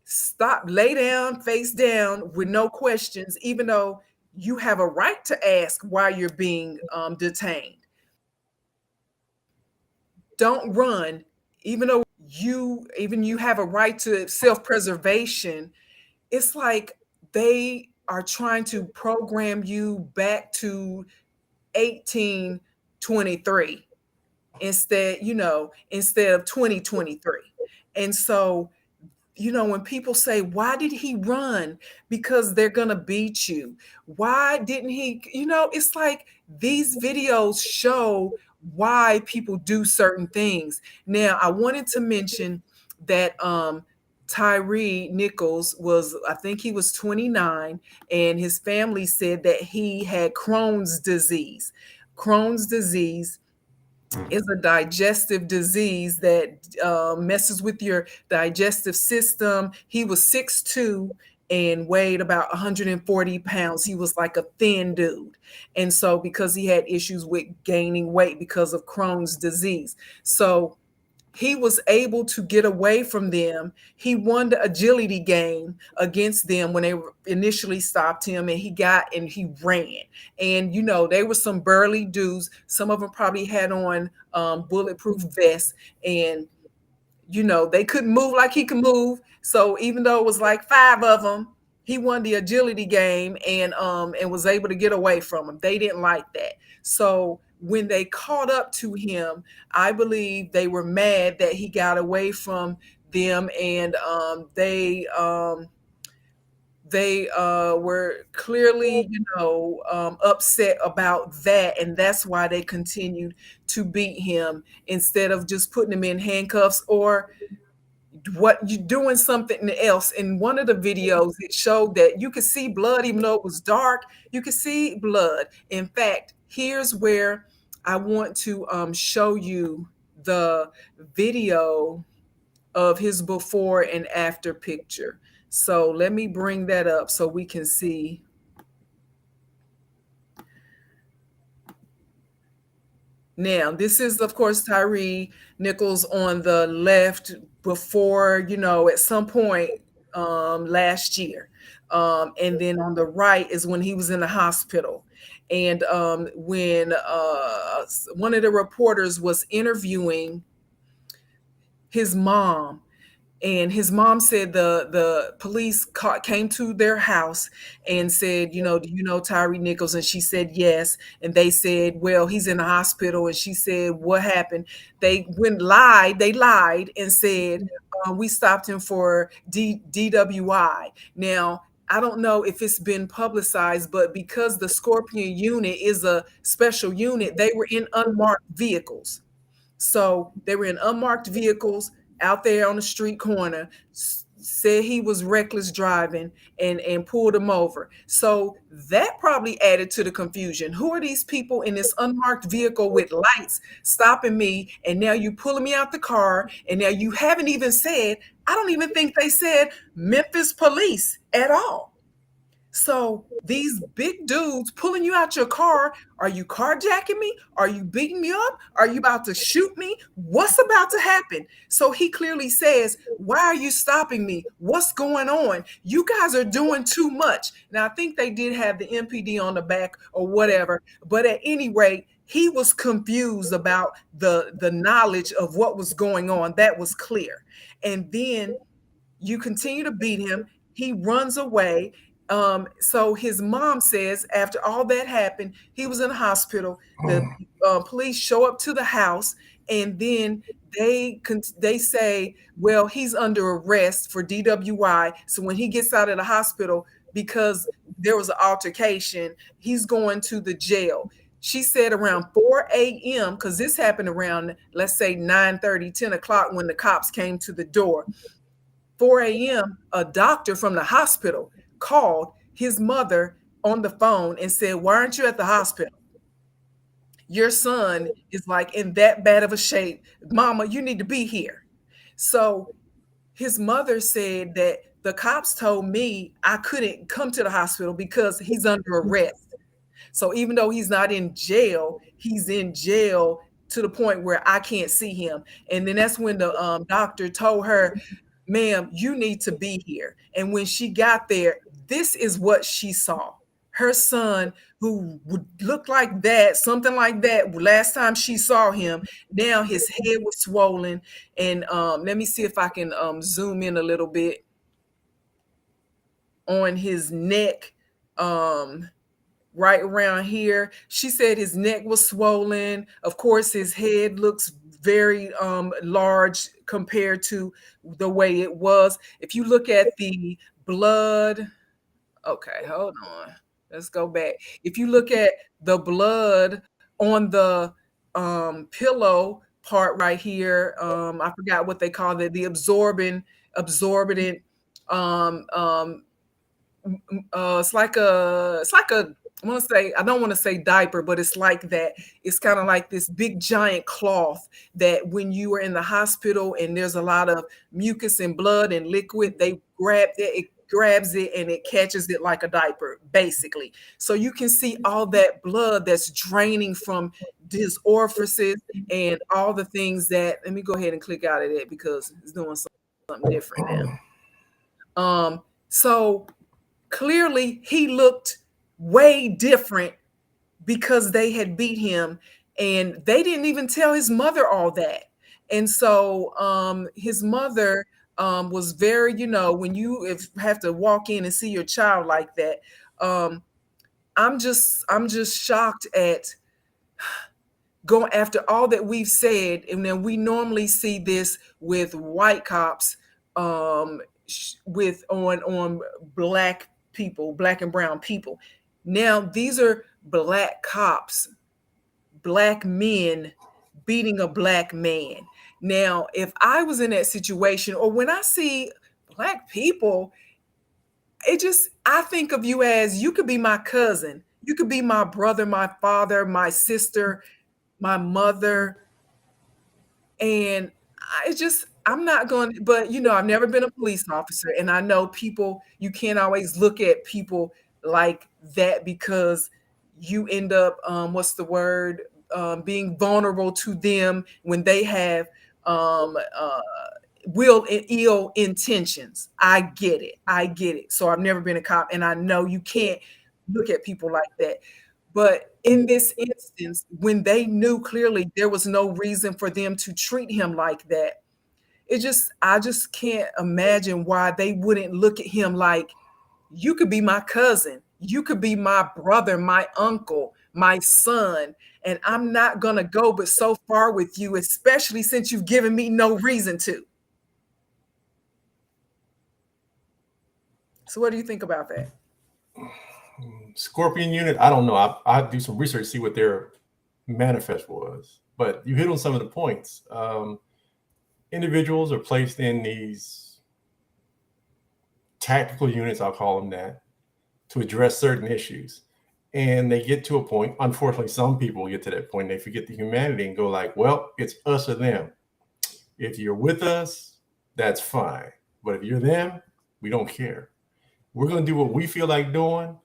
Stop, lay down, face down with no questions, even though you have a right to ask why you're being detained. Don't run, even though you have a right to self-preservation. It's like they are trying to program you back to 1823 instead of 2023. And so, when people say, why did he run? Because they're going to beat you. Why didn't he? It's like these videos show why people do certain things. Now, I wanted to mention that Tyre Nichols I think he was 29, and his family said that he had Crohn's disease. Crohn's disease is a digestive disease that messes with your digestive system. He was 6'2" and weighed about 140 pounds. He was like a thin dude. And so because he had issues with gaining weight because of Crohn's disease. So he was able to get away from them. He won the agility game against them when they initially stopped him, and he ran. And, they were some burly dudes. Some of them probably had on bulletproof vests, and, they couldn't move like he could move. So even though it was like 5 of them, he won the agility game and was able to get away from them. They didn't like that. So when they caught up to him, I believe they were mad that he got away from them, and they were clearly, upset about that, and that's why they continued to beat him instead of just putting him in handcuffs or what you doing something else. In one of the videos, it showed that you could see blood, even though it was dark. You could see blood. In fact, here's where I want to show you the video of his before and after picture. So let me bring that up so we can see. Now, this is, of course, Tyre Nichols on the left before, at some point last year. And then on the right is when he was in the hospital. And when one of the reporters was interviewing his mom, and his mom said the police came to their house and said, do you know Tyre Nichols? And she said, yes. And they said, well, he's in the hospital. And she said, what happened? They lied and said, we stopped him for DWI. Now, I don't know if it's been publicized, but because the Scorpion unit is a special unit, they were in unmarked vehicles. So they were in unmarked vehicles out there on the street corner, said he was reckless driving and pulled him over. So that probably added to the confusion. Who are these people in this unmarked vehicle with lights stopping me? And now you pulling me out the car. And now you haven't even said, I don't even think they said Memphis police at all. So these big dudes pulling you out your car, are you carjacking me? Are you beating me up? Are you about to shoot me? What's about to happen? So he clearly says, why are you stopping me? What's going on? You guys are doing too much. Now, I think they did have the MPD on the back or whatever, but at any rate, he was confused about the knowledge of what was going on. That was clear. And then you continue to beat him. He runs away. So his mom says after all that happened, he was in the hospital. The police show up to the house, and then they say, well, he's under arrest for DWI. So when he gets out of the hospital, because there was an altercation, he's going to the jail. She said around 4 a.m., because this happened around, let's say 9:30, 10 o'clock when the cops came to the door. 4 a.m., a doctor from the hospital called his mother on the phone and said, why aren't you at the hospital? Your son is like in that bad of a shape. Mama, you need to be here. So his mother said that the cops told me I couldn't come to the hospital because he's under arrest. So even though he's not in jail, he's in jail to the point where I can't see him. And then that's when the doctor told her, ma'am, you need to be here. And when she got there, this is what she saw. Her son, who would look like that, something like that, last time she saw him, now his head was swollen. And let me see if I can zoom in a little bit on his neck. Right around here. She said his neck was swollen. Of course, his head looks very large compared to the way it was. If you look at the blood, okay, hold on. Let's go back. If you look at the blood on the pillow part right here, I forgot what they call it, the absorbent it's like a I don't want to say diaper, but it's like that. It's kind of like this big giant cloth that when you are in the hospital and there's a lot of mucus and blood and liquid, they grabs it and it catches it like a diaper, basically. So you can see all that blood that's draining from his orifices and all the things that, let me go ahead and click out of it because it's doing something different now. So clearly he looked way different because they had beat him, and they didn't even tell his mother all that. And so his mother was very, when you have to walk in and see your child like that, I'm just shocked at going after all that we've said. And then we normally see this with white cops, with on black people, black and brown people. Now these are black cops, black men beating a black man. Now, if I was in that situation, or when I see black people, I think of you as, you could be my cousin, you could be my brother, my father, my sister, my mother. And I'm not going, but I've never been a police officer. And I know people, you can't always look at people like that because you end up, what's the word? Being vulnerable to them when they have ill intentions. I get it. So I've never been a cop, and I know you can't look at people like that. But in this instance, when they knew clearly there was no reason for them to treat him like that, I just can't imagine why they wouldn't look at him like, you could be my cousin, you could be my brother, my uncle, my son, and I'm not gonna go but so far with you, especially since you've given me no reason to. So what do you think about that?
Scorpion unit, I don't know. I do some research, see what their manifest was. But you hit on some of the points. Individuals are placed in these tactical units, I'll call them that, to address certain issues. And they get to a point, unfortunately, some people get to that point, they forget the humanity and go like, well, it's us or them. If you're with us, that's fine. But if you're them, we don't care. We're going to do what we feel like doing.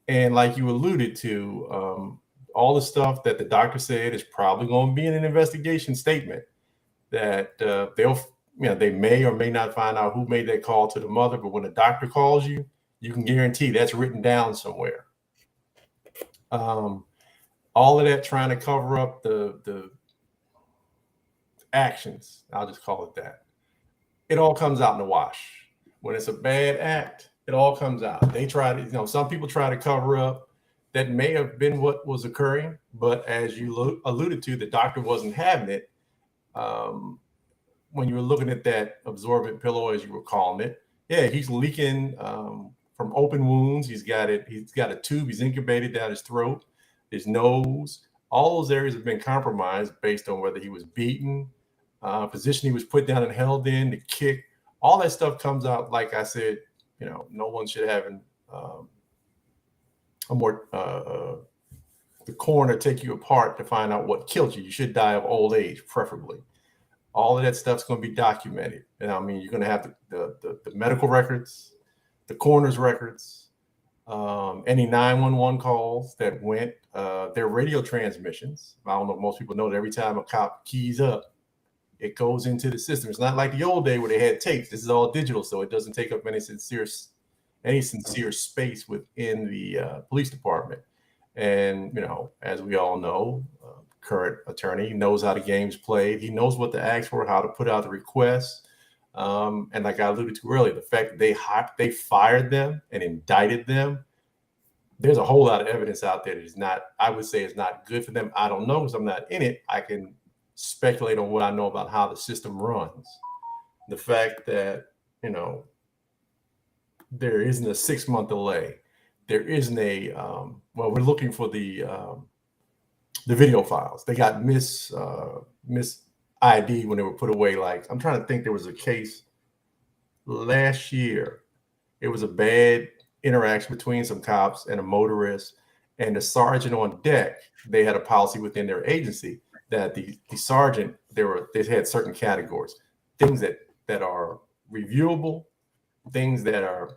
And like you alluded to, all the stuff that the doctor said is probably going to be in an investigation statement that they may or may not find out who made that call to the mother. But when a doctor calls you, you can guarantee that's written down somewhere. All of that trying to cover up the actions, I'll just call it that. It all comes out in the wash. When it's a bad act, it all comes out. They try to, some people try to cover up. That may have been what was occurring, but as you alluded to, the doctor wasn't having it. when you were looking at that absorbent pillow, as you were calling it, yeah, he's leaking from open wounds. He's got a tube. He's incubated down his throat, his nose. All those areas have been compromised based on whether he was beaten, position he was put down and held in, the kick. All that stuff comes out. Like I said, no one should have the coroner take you apart to find out what killed you. You should die of old age, preferably. All of that stuff's going to be documented. And I mean, you're going to have the medical records, the coroner's records, any 911 calls that went, their radio transmissions. I don't know if most people know that every time a cop keys up, it goes into the system. It's not like the old day where they had tapes. This is all digital, so it doesn't take up any sincere space within the police department. And, as we all know, current attorney knows how the game's played. He knows what to ask for, how to put out the requests. And like I alluded to earlier, the fact that they fired them and indicted them, there's a whole lot of evidence out there that is not, I would say, is not good for them. I don't know because I'm not in it. I can speculate on what I know about how the system runs. The fact that, there isn't a 6-month delay. There isn't we're looking for the video files. They got mis ID when they were put away. Like, I'm trying to think, there was a case last year. It was a bad interaction between some cops and a motorist, and the sergeant on deck. They had a policy within their agency that the sergeant, they had certain categories, things that are reviewable, things that are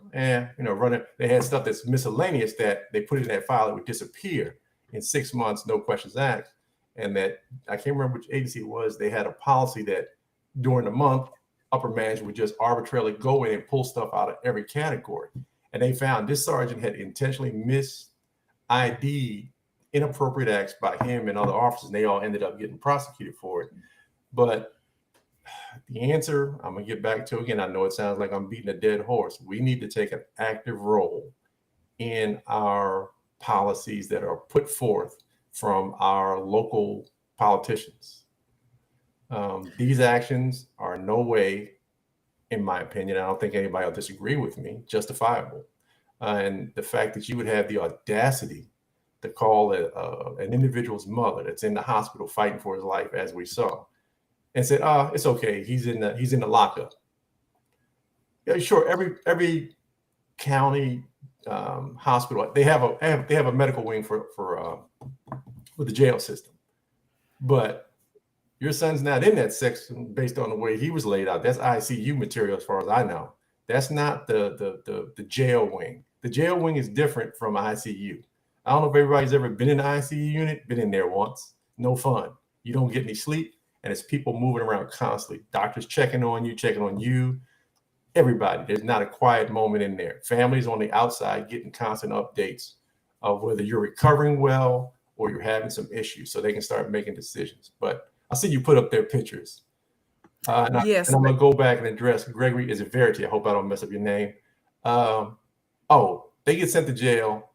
running. They had stuff that's miscellaneous that they put in that file that would disappear in 6 months, no questions asked. And that, I can't remember which agency it was, they had a policy that during the month, upper management would just arbitrarily go in and pull stuff out of every category. And they found this sergeant had intentionally missed ID inappropriate acts by him and other officers, and they all ended up getting prosecuted for it. But the answer, I'm going to get back to again, I know it sounds like I'm beating a dead horse. We need to take an active role in our policies that are put forth from our local politicians. These actions are no way, in my opinion, I don't think anybody will disagree with me, justifiable. And the fact that you would have the audacity to call an individual's mother that's in the hospital fighting for his life, as we saw, and said, it's okay, he's in the lockup. Yeah, sure. Every county hospital, they have a medical wing for the jail system, but your son's not in that section based on the way he was laid out. That's ICU material, as far as I know. That's not the jail wing. The jail wing is different from ICU. I don't know if everybody's ever been in the ICU unit, been in there once. No fun. You don't get any sleep, and it's people moving around constantly. Doctors checking on you. Everybody. There's not a quiet moment in there. Families on the outside getting constant updates of whether you're recovering well or you're having some issues, so they can start making decisions. But I see you put up their pictures.
Yes.
And I'm going to go back and address Gregory. Is it Verity? I hope I don't mess up your name. They get sent to jail.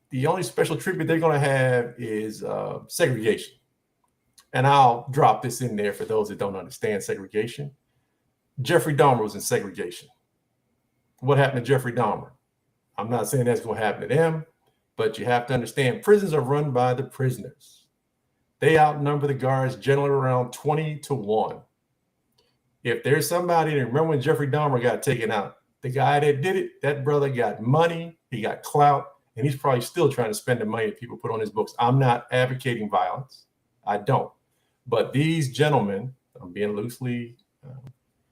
The only special treatment they're going to have is segregation. And I'll drop this in there for those that don't understand segregation. Jeffrey Dahmer was in segregation. What happened to Jeffrey Dahmer? I'm not saying that's going to happen to them, but you have to understand prisons are run by the prisoners. They outnumber the guards generally around 20-1. If there's somebody, and remember when Jeffrey Dahmer got taken out, the guy that did it, that brother got money, he got clout, and he's probably still trying to spend the money that people put on his books. I'm not advocating violence. I don't. But these gentlemen, I'm being loosely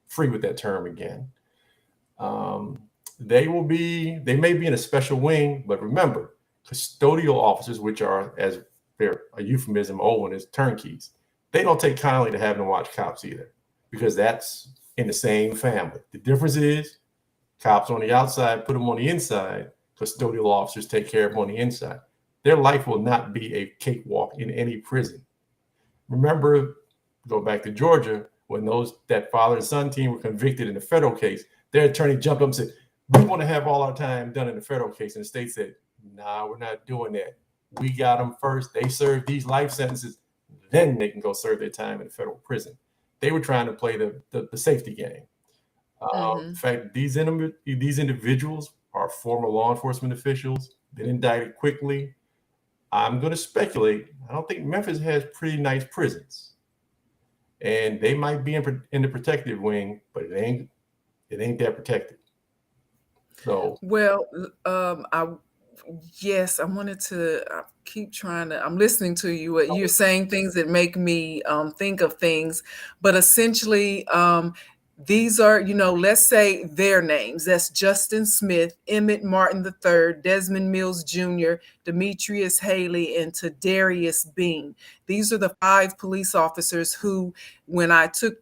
free with that term again, they may be in a special wing, but remember, custodial officers, which are, as they're a euphemism, old one is turnkeys, they don't take kindly to having to watch cops either, because that's in the same family. The difference is cops on the outside put them on the inside. Custodial officers take care of them on the inside. Their life will not be a cakewalk in any prison. Remember, go back to Georgia, when that father and son team were convicted in the federal case, their attorney jumped up and said, we want to have all our time done in the federal case. And the state said, nah, we're not doing that. We got them first. They serve these life sentences. Then they can go serve their time in the federal prison. they were trying to play the safety game. In fact, these individuals are former law enforcement officials, been indicted quickly. I'm going to speculate. I don't think Memphis has pretty nice prisons, and they might be in the protective wing, but it ain't that protected. So,
well, yes, I wanted to keep trying to. I'm listening to you. You're saying things that make me think of things, but essentially, these are, let's say their names. That's Justin Smith, Emmett Martin III, Desmond Mills Jr., Demetrius Haley, and Tadarius Bean. These are the 5 police officers who, when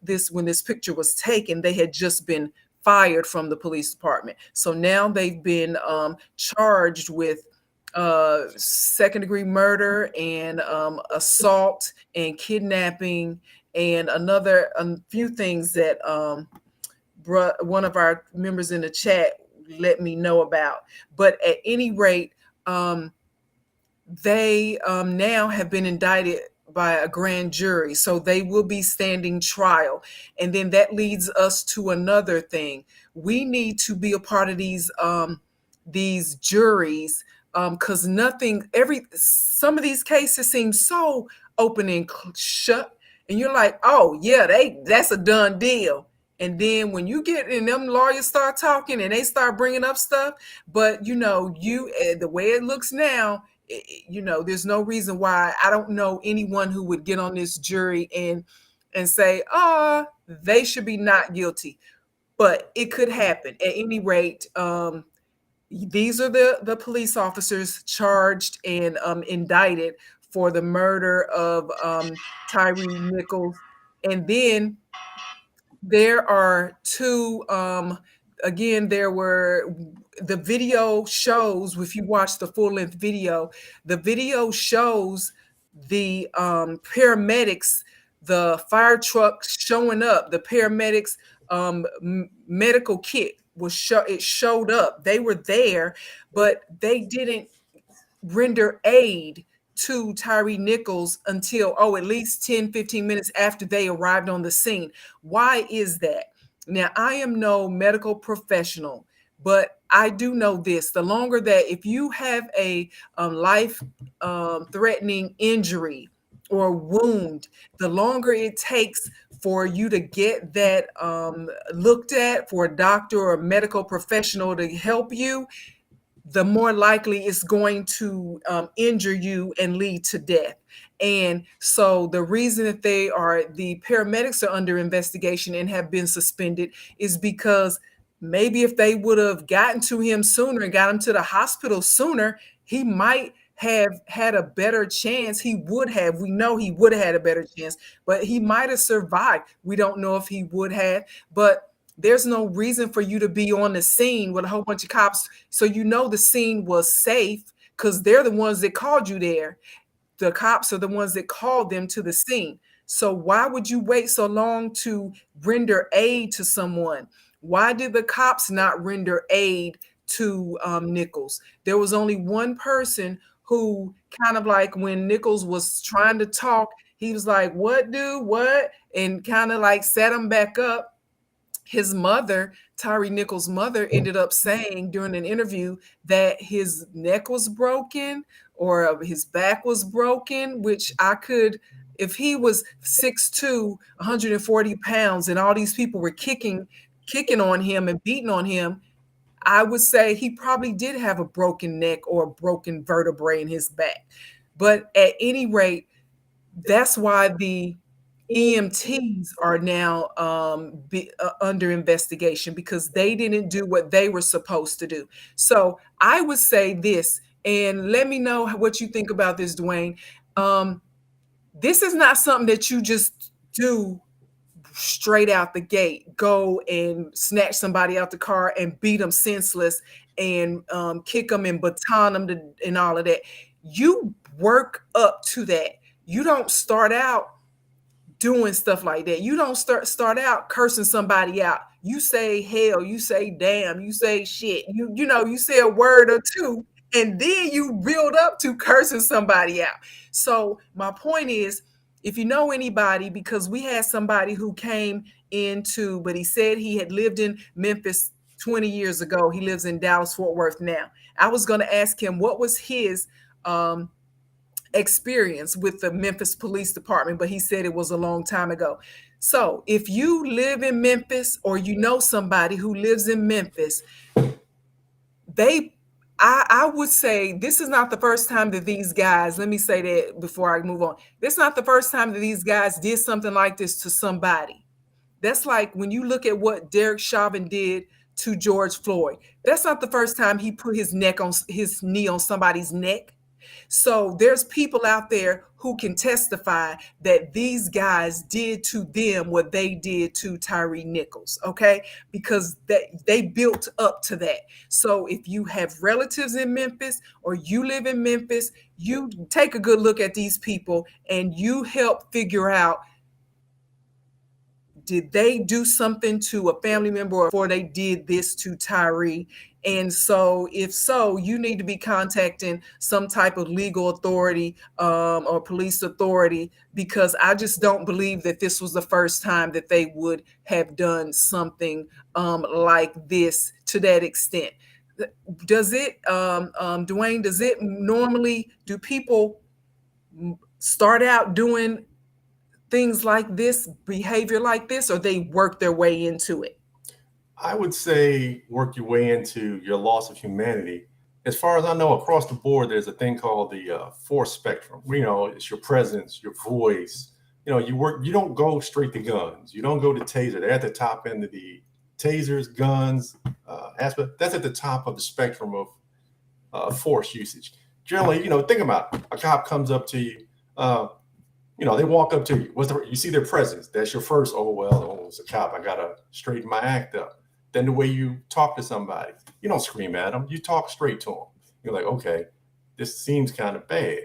this picture was taken, they had just been fired from the police department. So now they've been charged with second-degree murder and assault and kidnapping and a few things that one of our members in the chat let me know about. But at any rate, they now have been indicted by a grand jury, so they will be standing trial. And then that leads us to another thing. We need to be a part of these juries, because some of these cases seem so open and shut, and you're like, oh yeah, that's a done deal. And then when you get in, them lawyers start talking and they start bringing up stuff, but the way it looks now, there's no reason why. I don't know anyone who would get on this jury and say, oh, they should be not guilty, but it could happen. At any rate, these are the police officers charged and indicted for the murder of Tyre Nichols. And then there are 2, again, there were the video shows, if you watch the full-length video, the video shows the paramedics, the fire truck showing up, the paramedics medical kit it showed up. They were there, but they didn't render aid to Tyre Nichols until at least 10-15 minutes after they arrived on the scene. Why is that? Now, I am no medical professional, but I do know this: the longer that, if you have a life threatening injury or wound, the longer it takes for you to get that looked at, for a doctor or a medical professional to help you, the more likely it's going to injure you and lead to death. And so the reason that the paramedics are under investigation and have been suspended is because maybe if they would have gotten to him sooner and got him to the hospital sooner, he might have had a better chance. We know he would have had a better chance, but he might have survived. We don't know if he would have, but there's no reason for you to be on the scene with a whole bunch of cops. So the scene was safe because they're the ones that called you there. The cops are the ones that called them to the scene. So why would you wait so long to render aid to someone? Why did the cops not render aid to Nichols? There was only one person who kind of like, when Nichols was trying to talk, he was like, what, dude, what? And kind of like set him back up. His mother, Tyre Nichols' mother, ended up saying during an interview that his neck was broken or his back was broken, which if he was 6'2", 140 pounds, and all these people were kicking on him and beating on him, I would say he probably did have a broken neck or a broken vertebrae in his back. But at any rate, that's why the EMTs are now under investigation, because they didn't do what they were supposed to do. So I would say this, and let me know what you think about this, Dwayne. This is not something that you just do straight out the gate, go and snatch somebody out the car and beat them senseless and kick them and baton them and all of that. You work up to that. You don't start out doing stuff like that. You don't start out cursing somebody out. You say hell, you say damn, you say shit. You say a word or two, and then you build up to cursing somebody out. So my point is, if you know anybody, because we had somebody who came into, but he said he had lived in Memphis 20 years ago. He lives in Dallas, Fort Worth now. I was going to ask him what was his experience with the Memphis Police Department, but he said it was a long time ago. So if you live in Memphis or you know somebody who lives in Memphis, I would say this is not the first time that these guys, let me say that before I move on. This is not the first time that these guys did something like this to somebody. That's like when you look at what Derek Chauvin did to George Floyd. That's not the first time he put his knee on somebody's neck. So there's people out there who can testify that these guys did to them what they did to Tyre Nichols, okay? Because they built up to that. So if you have relatives in Memphis or you live in Memphis, you take a good look at these people and you help figure out, did they do something to a family member before they did this to Tyre? And so, if so, you need to be contacting some type of legal authority or police authority, because I just don't believe that this was the first time that they would have done something like this to that extent. Does it, Dwayne, does it normally, do people start out doing things like this, behavior like this, or they work their way into it?
I would say work your way into your loss of humanity. As far as I know, across the board, there's a thing called the force spectrum. You know, it's your presence, your voice. You know, you don't go straight to guns. You don't go to taser. They're at the top end of the tasers, guns, aspect. That's at the top of the spectrum of force usage. Generally, you know, think about it. A cop comes up to you. You know, they walk up to you. You see their presence. That's your first, it's a cop. I got to straighten my act up. Then the way you talk to somebody, you don't scream at them. You talk straight to them. You're like, okay, this seems kind of bad.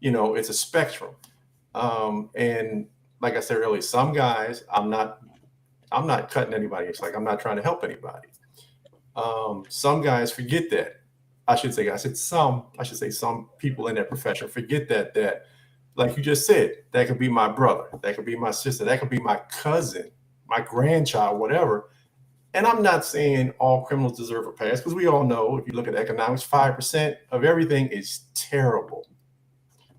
You know, it's a spectrum. And like I said earlier, some guys, I'm not cutting anybody. It's like, I'm not trying to help anybody. Some guys forget that. I should say some people in that profession forget that, like you just said, that could be my brother, that could be my sister, that could be my cousin, my grandchild, whatever. And I'm not saying all criminals deserve a pass, because we all know, if you look at economics, 5% of everything is terrible.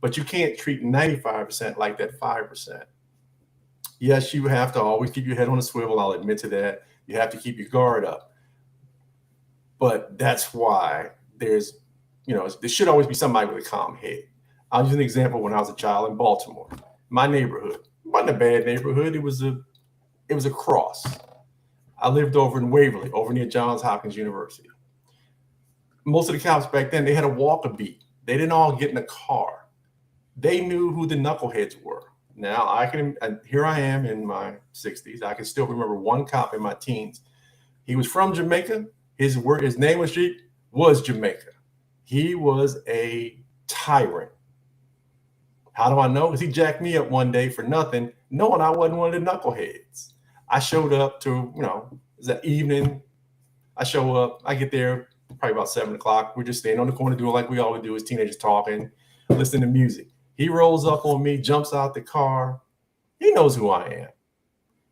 But you can't treat 95% like that 5%. Yes, you have to always keep your head on a swivel. I'll admit to that. You have to keep your guard up. But that's why there should always be somebody with a calm head. I'll use an example. When I was a child in Baltimore, my neighborhood, it wasn't a bad neighborhood. It was a cross. I lived over in Waverly, over near Johns Hopkins University. Most of the cops back then, they had a walker beat. They didn't all get in a car. They knew who the knuckleheads were. Now here I am in my 60s. I can still remember one cop in my teens. He was from Jamaica. His name was Jamaica. He was a tyrant. How do I know? Because he jacked me up one day for nothing, knowing I wasn't one of the knuckleheads. I showed up to, it's that evening. I show up, I get there probably about 7 o'clock. We're just standing on the corner doing like we always do as teenagers, talking, listening to music. He rolls up on me, jumps out the car. He knows who I am.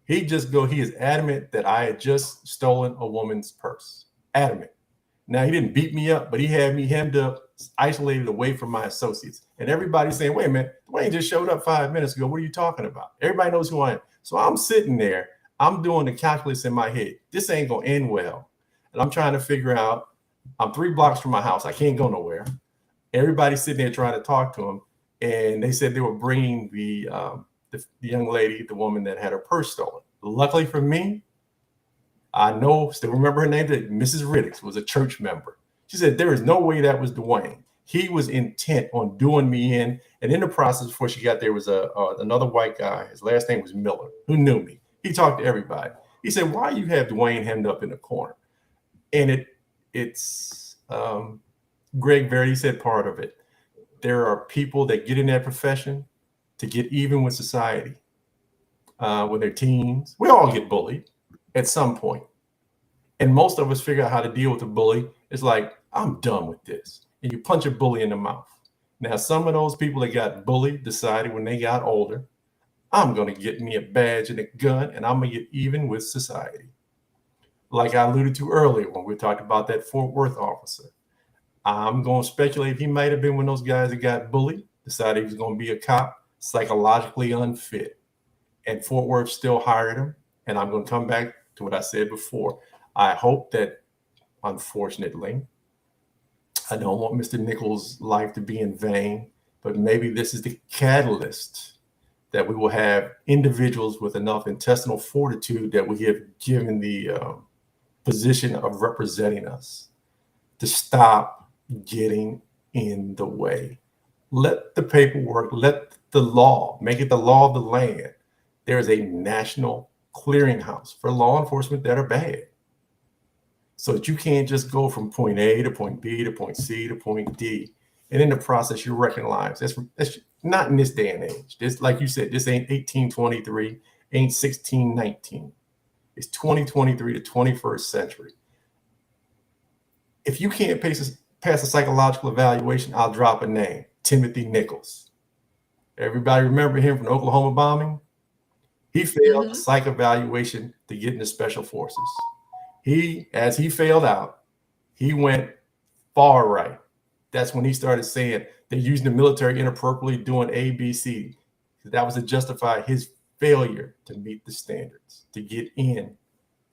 He is adamant that I had just stolen a woman's purse. Adamant. Now, he didn't beat me up, but he had me hemmed up, isolated away from my associates. And everybody's saying, wait a minute, Dwayne just showed up 5 minutes ago. What are you talking about? Everybody knows who I am. So I'm sitting there. I'm doing the calculus in my head. This ain't going to end well. And I'm trying to figure out, I'm 3 blocks from my house. I can't go nowhere. Everybody's sitting there trying to talk to him. And they said they were bringing the young lady, the woman that had her purse stolen. Luckily for me, I still remember her name, that Mrs. Riddicks was a church member. She said, there is no way that was Dwayne. He was intent on doing me in. And in the process, before she got there, was another white guy. His last name was Miller, who knew me. He talked to everybody. He said, why you have Dwayne hemmed up in the corner? And it's Greg Verity said part of it. There are people that get in that profession to get even with society. When they're teens, we all get bullied at some point. And most of us figure out how to deal with a bully. It's like, I'm done with this. And you punch a bully in the mouth. Now, some of those people that got bullied decided when they got older, I'm going to get me a badge and a gun, and I'm going to get even with society. Like I alluded to earlier when we talked about that Fort Worth officer, I'm going to speculate he might have been one of those guys that got bullied, decided he was going to be a cop, psychologically unfit. And Fort Worth still hired him. And I'm going to come back to what I said before. I hope that, unfortunately, I don't want Mr. Nichols' life to be in vain, but maybe this is the catalyst that we will have individuals with enough intestinal fortitude that we have given the position of representing us to stop getting in the way. Let the paperwork, let the law, make it the law of the land. There is a national clearinghouse for law enforcement that are bad. So that you can't just go from point A to point B to point C to point D. And in the process, you're wrecking lives. That's not in this day and age. This, like you said, this ain't 1823, ain't 1619. It's 2023 to 21st century. If you can't pass a psychological evaluation, I'll drop a name, Timothy Nichols. Everybody remember him from the Oklahoma bombing? He failed the psych evaluation to get into special forces. As he failed out, he went far right. That's when he started saying they're using the military inappropriately, doing A, B, C. That was to justify his failure to meet the standards, to get in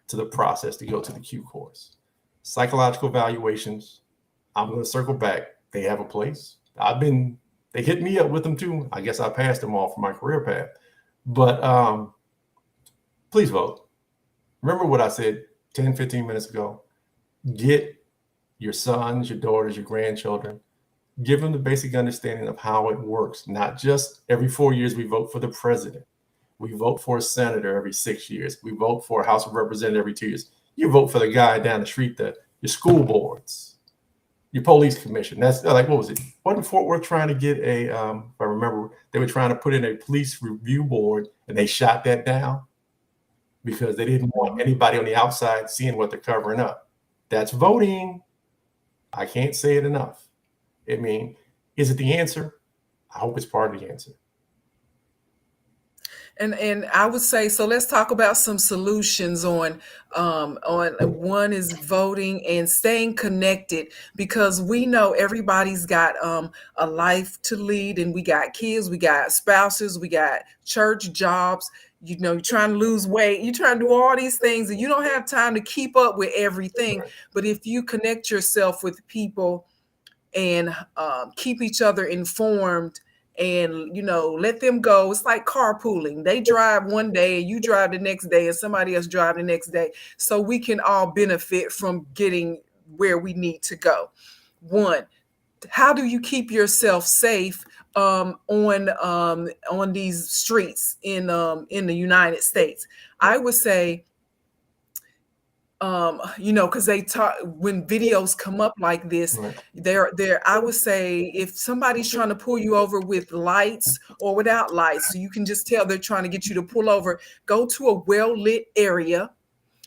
to the process, to go to the Q course. Psychological evaluations, I'm going to circle back. They have a place. They hit me up with them too. I guess I passed them all for my career path. But please vote. Remember what I said 10, 15 minutes ago. Get your sons, your daughters, your grandchildren, give them the basic understanding of how it works. Not just every 4 years we vote for the president. We vote for a senator every 6 years. We vote for a House of Representatives every 2 years. You vote for the guy down the street, your school boards, your police commission. That's like, what was it? Wasn't Fort Worth trying to get if I remember, they were trying to put in a police review board and they shot that down because they didn't want anybody on the outside seeing what they're covering up. That's voting. I can't say it enough. I mean, is it the answer? I hope it's part of the answer.
And I would say, so let's talk about some solutions on one is voting and staying connected, because we know everybody's got a life to lead, and we got kids, we got spouses, we got church jobs. You know, you're trying to lose weight, you're trying to do all these things, and you don't have time to keep up with everything.
Right.
But if you connect yourself with people and keep each other informed, and let them go. It's like carpooling. They drive one day and you drive the next day, and somebody else drive the next day, so we can all benefit from getting where we need to go. One, how do you keep yourself safe on these streets in the United States? I would say, because they talk, when videos come up like this,
Right.
I would say, if somebody's trying to pull you over with lights or without lights, so you can just tell they're trying to get you to pull over, go to a well-lit area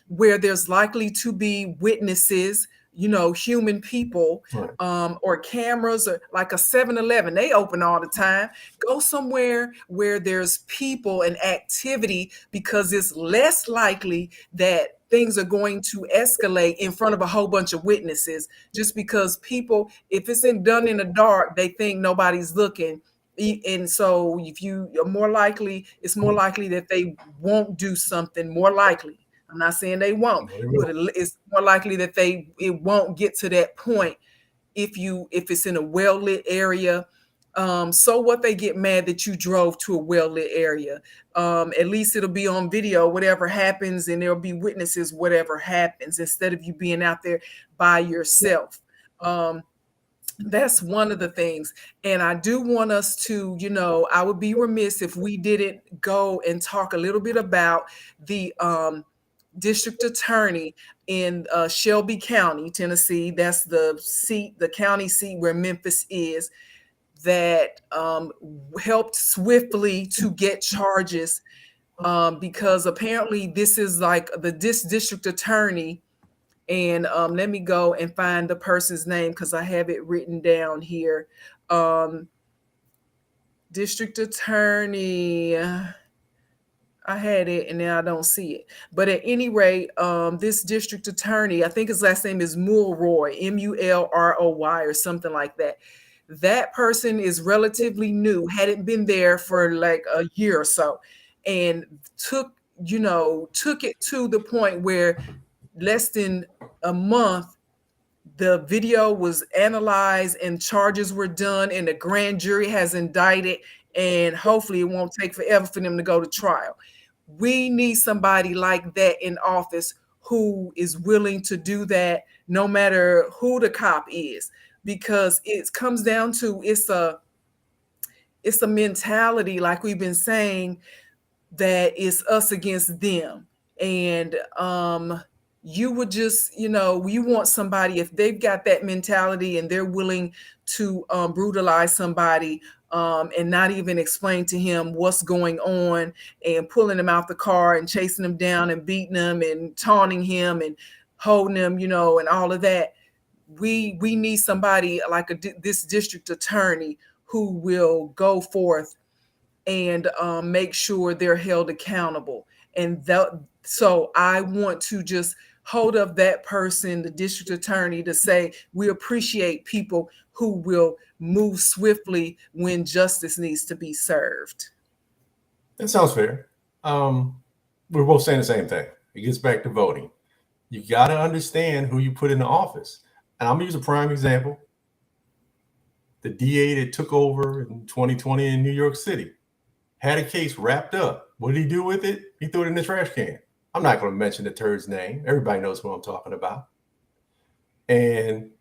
where there's likely to be witnesses, human people,
Right.
or cameras, or like a 7-Eleven, they open all the time. Go somewhere where there's people and activity, because it's less likely that things are going to escalate in front of a whole bunch of witnesses, just because people, if it's done in the dark, they think nobody's looking. And so if you are more likely, it's more likely that they won't do something. More likely, I'm not saying they won't, but it's more likely that it won't get to that point if it's in a well-lit area. So what, they get mad that you drove to a well-lit area. At least it'll be on video, whatever happens, and there'll be witnesses, whatever happens, instead of you being out there by yourself. That's one of the things. And I do want us to, I would be remiss if we didn't go and talk a little bit about the district attorney in Shelby County, Tennessee. That's the county seat where Memphis is, that helped swiftly to get charges, because apparently this is like this district attorney. And let me go and find the person's name, because I have it written down here. District attorney. I had it and now I don't see it. But at any rate, this district attorney, I think his last name is Mulroy, Mulroy, or something like that. That person is relatively new, hadn't been there for like a year or so, and took it to the point where less than a month, the video was analyzed and charges were done, and the grand jury has indicted, and hopefully it won't take forever for them to go to trial. We need somebody like that in office who is willing to do that no matter who the cop is, because it comes down to it's a mentality, like we've been saying, that it's us against them. And you would just, you want somebody, if they've got that mentality and they're willing to brutalize somebody and not even explain to him what's going on, and pulling him out the car and chasing him down and beating him and taunting him and holding him, and all of that. We need somebody like this district attorney who will go forth and make sure they're held accountable. And so I want to just hold up that person, the district attorney, to say we appreciate people who will move swiftly when justice needs to be served.
That sounds fair. We're both saying the same thing. It gets back to voting. You got to understand who you put in the office. And I'm going to use a prime example. The DA that took over in 2020 in New York City had a case wrapped up. What did he do with it? He threw it in the trash can. I'm not going to mention the turd's name. Everybody knows who I'm talking about. And,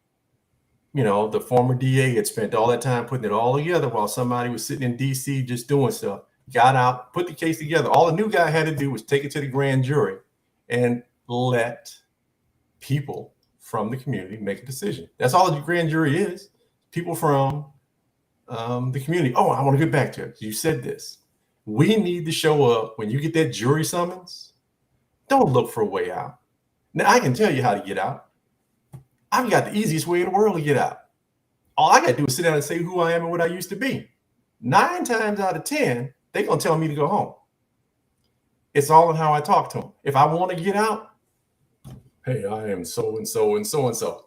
the former DA had spent all that time putting it all together while somebody was sitting in D.C. just doing stuff. Got out, put the case together. All the new guy had to do was take it to the grand jury and let people from the community make a decision. That's all the grand jury is. People from the community. Oh, I want to get back to it. You said this. We need to show up when you get that jury summons. Don't look for a way out. Now, I can tell you how to get out. I've got the easiest way in the world to get out. All I got to do is sit down and say who I am and what I used to be. 9 times out of 10, they're going to tell me to go home. It's all in how I talk to them. If I want to get out, hey, I am so-and-so and so-and-so.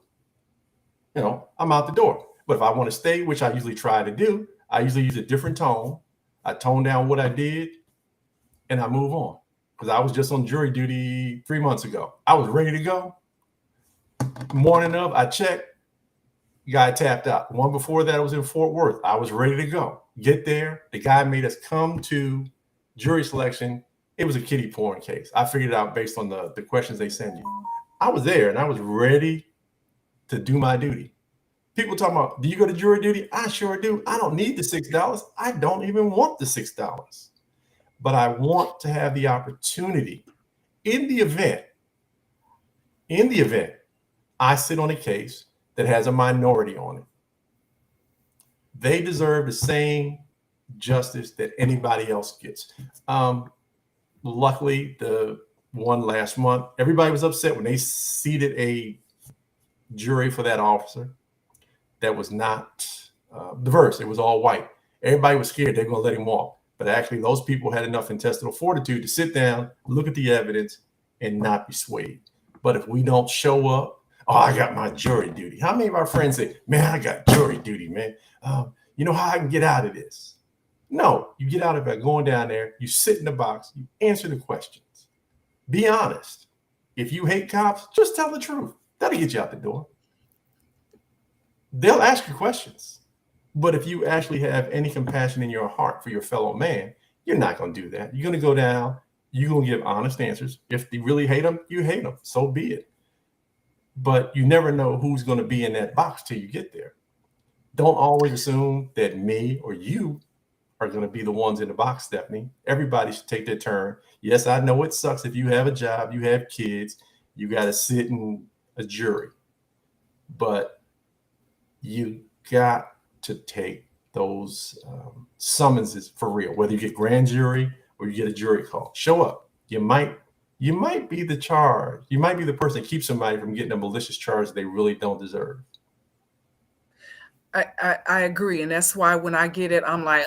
I'm out the door. But if I want to stay, which I usually try to do, I usually use a different tone. I tone down what I did and I move on. Because I was just on jury duty 3 months ago. I was ready to go. Morning of, I checked. Guy tapped out. One before that, I was in Fort Worth. I was ready to go. Get there. The guy made us come to jury selection. It was a kiddie porn case. I figured it out based on the questions they send you. I was there and I was ready to do my duty. People talking about, do you go to jury duty? I sure do. I don't need the $6. I don't even want the $6. But I want to have the opportunity in the event I sit on a case that has a minority on it. They deserve the same justice that anybody else gets. Luckily, the one last month, everybody was upset when they seated a jury for that officer that was not diverse. It was all white. Everybody was scared they're going to let him walk. But actually, those people had enough intestinal fortitude to sit down, look at the evidence, and not be swayed. But if we don't show up, oh, I got my jury duty. How many of our friends say, man, I got jury duty, man. You know how I can get out of this? No, you get out of it going down there, you sit in the box, you answer the questions. Be honest. If you hate cops, just tell the truth. That'll get you out the door. They'll ask you questions. But if you actually have any compassion in your heart for your fellow man, you're not going to do that. You're going to go down. You're going to give honest answers. If you really hate them, you hate them. So be it. But you never know who's going to be in that box till you get there. Don't always assume that me or you are going to be the ones in the box, Steffanie. Everybody should take their turn. Yes, I know it sucks if you have a job, you have kids, you got to sit in a jury. But you got to take those summonses for real, whether you get grand jury or you get a jury call. Show up. You might be the charge. You might be the person that keeps somebody from getting a malicious charge they really don't deserve.
I agree. And that's why when I get it, I'm like,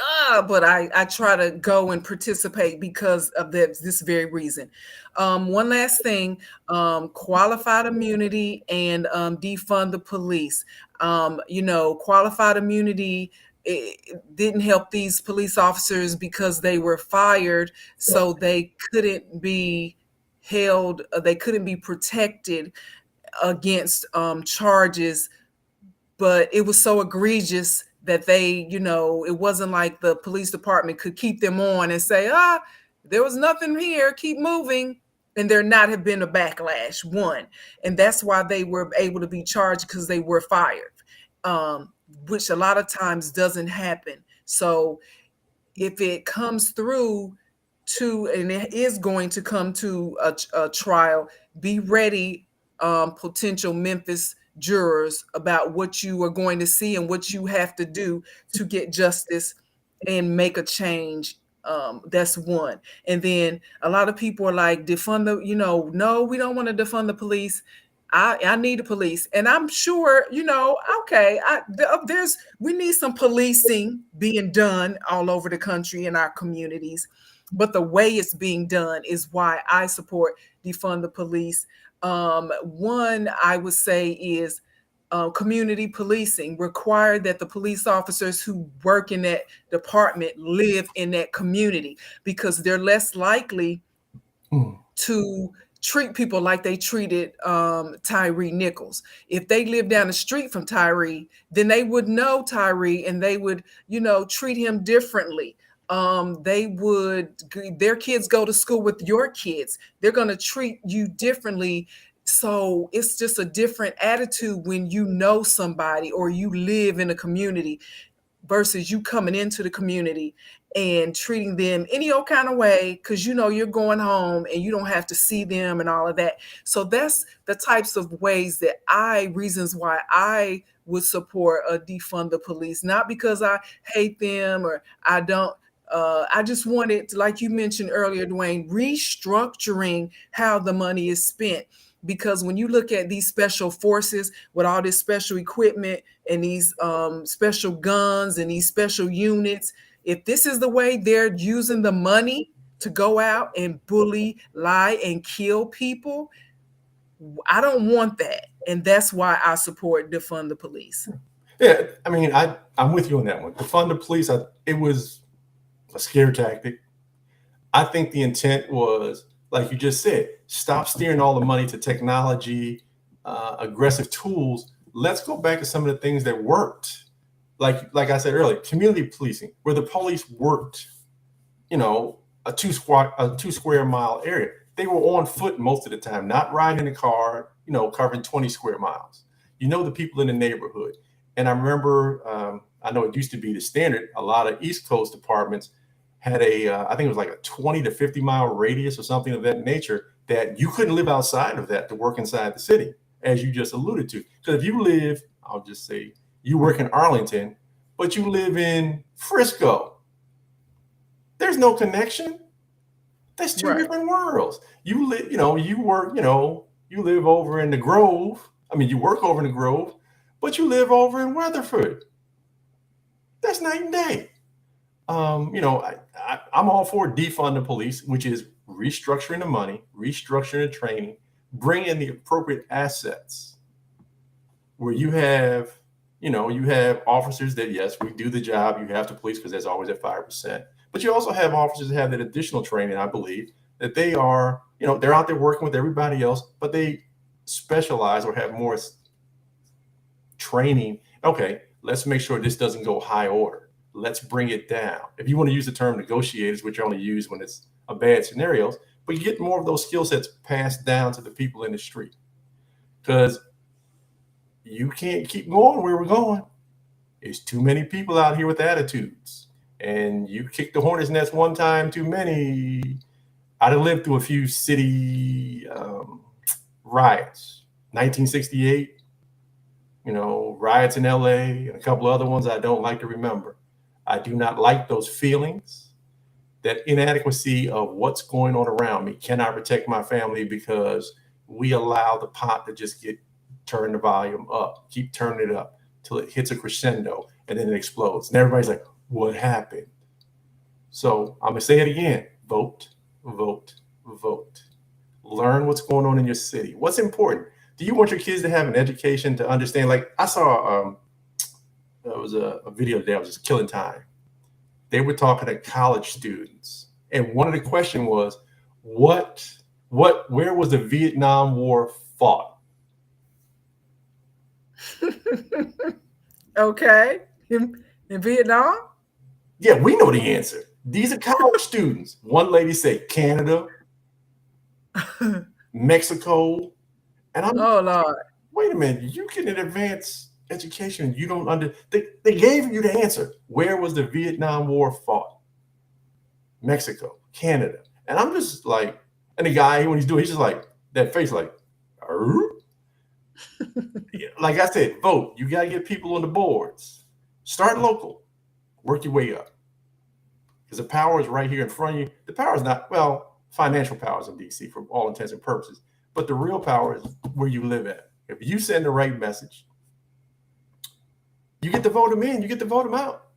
but I try to go and participate because of this very reason. One last thing, qualified immunity and defund the police. Qualified immunity, it didn't help these police officers because they were fired, so they couldn't be held, they couldn't be protected against charges, but it was so egregious that it wasn't like the police department could keep them on and say, there was nothing here, keep moving. And there not have been a backlash, one. And that's why they were able to be charged, because they were fired, which a lot of times doesn't happen. So if it comes through and it is going to come to a trial, be ready, potential Memphis jurors, about what you are going to see and what you have to do to get justice and make a change. That's one. And then a lot of people are like, defund no, we don't want to defund the police. I need a police. And I'm sure, okay, we need some policing being done all over the country in our communities. But the way it's being done is why I support defund the police. One, I would say, is community policing. Require that the police officers who work in that department live in that community, because they're less likely to treat people like they treated Tyre Nichols. If they live down the street from Tyre, then they would know Tyre and they would, treat him differently. Their kids go to school with your kids. They're going to treat you differently. So it's just a different attitude when you know somebody or you live in a community versus you coming into the community and treating them any old kind of way because you're going home and you don't have to see them and all of that. So that's the types of reasons why I would support a defund the police, not because I hate them or I don't. I just wanted, like you mentioned earlier, Dwayne, restructuring how the money is spent. Because when you look at these special forces with all this special equipment and these special guns and these special units, if this is the way they're using the money to go out and bully, lie, and kill people, I don't want that. And that's why I support defund the police.
Yeah, I mean, I'm with you on that one. Defund the police, it was a scare tactic. I think the intent was, like you just said, stop steering all the money to technology, aggressive tools. Let's go back to some of the things that worked. Like I said earlier, community policing, where the police worked, a two square mile area. They were on foot most of the time, not riding in a car, covering 20 square miles. The people in the neighborhood. And I remember, I know it used to be the standard. A lot of East Coast departments had I think it was like a 20 to 50 mile radius or something of that nature, that you couldn't live outside of that to work inside the city, as you just alluded to. Because if you live, I'll just say you work in Arlington, but you live in Frisco, there's no connection. That's two different worlds. You live, you work, you live over in the Grove. I mean, you work over in the Grove, but you live over in Weatherford. That's night and day. I'm all for defund the police, which is restructuring the money, restructuring the training, bring in the appropriate assets where you have officers that, yes, we do the job. You have to police because there's always at 5%, but you also have officers that have that additional training. I believe that they are, they're out there working with everybody else, but they specialize or have more training. Okay, let's make sure this doesn't go high order. Let's bring it down. If you want to use the term negotiators, which you only use when it's a bad scenario, but you get more of those skill sets passed down to the people in the street, because you can't keep going where we're going. There's too many people out here with attitudes, and you kick the hornet's nest one time too many. I'd have lived through a few city riots, 1968, riots in LA, and a couple of other ones I don't like to remember. I do not like those feelings, that inadequacy of what's going on around me. Can I protect my family because we allow the pot to just turn the volume up, keep turning it up? till it hits a crescendo and then it explodes. And everybody's like, what happened? So I'm going to say it again. Vote, vote, vote. Learn what's going on in your city. What's important? Do you want your kids to have an education to understand? Like I saw, there was a video today. I was just killing time. They were talking to college students, and one of the questions was, where was the Vietnam War fought?
Okay, in Vietnam.
Yeah, we know the answer. These are college students. One lady said Canada, Mexico, and I'm
Oh Lord.
wait a minute. You get an advanced education. You don't they gave you the answer. Where was the Vietnam War fought? Mexico, Canada. And I'm just like, and the guy, when he's doing, he's just like, that face like, like I said, vote. You got to get people on the boards. Start local. Work your way up. Because the power is right here in front of you. The power is not, well, financial power is in D.C. for all intents and purposes. But the real power is where you live at. If you send the right message, you get to vote them in, you get to vote them out.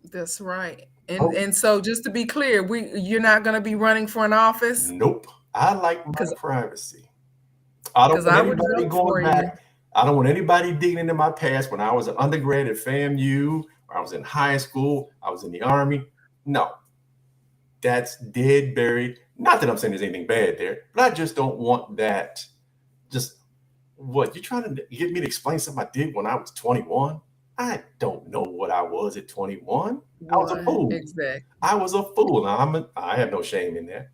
That's right. And so just to be clear, you're not going to be running for an office?
Nope. I like my privacy. I don't want anybody going back. I don't want anybody digging into my past when I was an undergrad at FAMU, or I was in high school, I was in the Army. No. That's dead, buried. Not that I'm saying there's anything bad there, but I just don't want that. Just what? You're trying to get me to explain something I did when I was 21? I don't know what I was at 21. I was a fool.
Exactly. I
was a fool. Now I have no shame in that.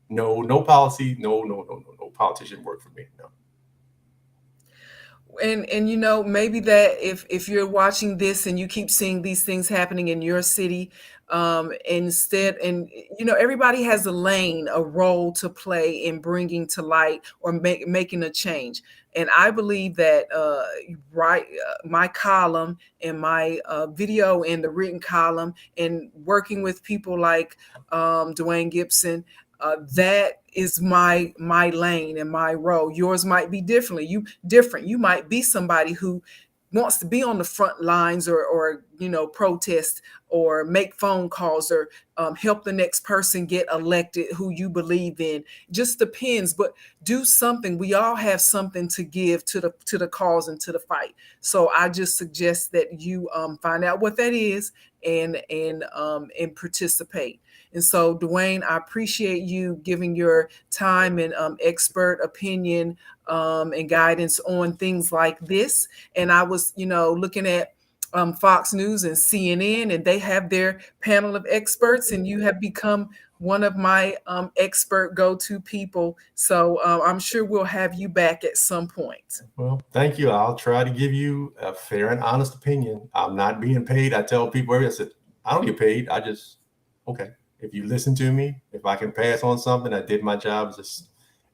No policy. No politician work for me. No.
And you know, maybe that if you're watching this and you keep seeing these things happening in your city, instead, and you know, everybody has a lane, a role to play in bringing to light or making a change. And I believe that my column and my video and the written column and working with people like Dwayne Gibson, that is my lane and my role. Yours might be different. You might be somebody who wants to be on the front lines or you know, protest or make phone calls or help the next person get elected who you believe in. Just depends, but do something. We all have something to give to the cause and to the fight. So I just suggest that you find out what that is and participate. And so, Dwayne, I appreciate you giving your time and expert opinion and guidance on things like this. And I was, you know, looking at Fox News and CNN, and they have their panel of experts, and you have become one of my expert go-to people. So I'm sure we'll have you back at some point.
Well, thank you. I'll try to give you a fair and honest opinion. I'm not being paid. I tell people, I said, I don't get paid. I just, okay. If you listen to me, if I can pass on something, I did my job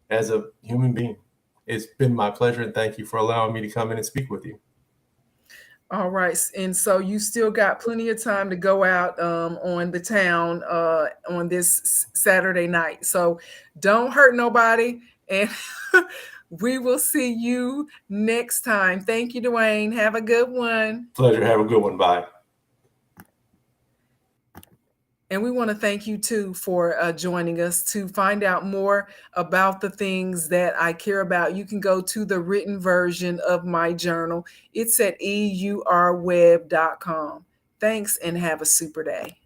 as a human being. It's been my pleasure, and thank you for allowing me to come in and speak with you.
All right. And so you still got plenty of time to go out on the town on this Saturday night. So don't hurt nobody, and we will see you next time. Thank you, Dwayne. Have a good one.
Pleasure. Have a good one. Bye.
And we want to thank you, too, for joining us. To find out more about the things that I care about, you can go to the written version of my journal. It's at eurweb.com. Thanks, and have a super day.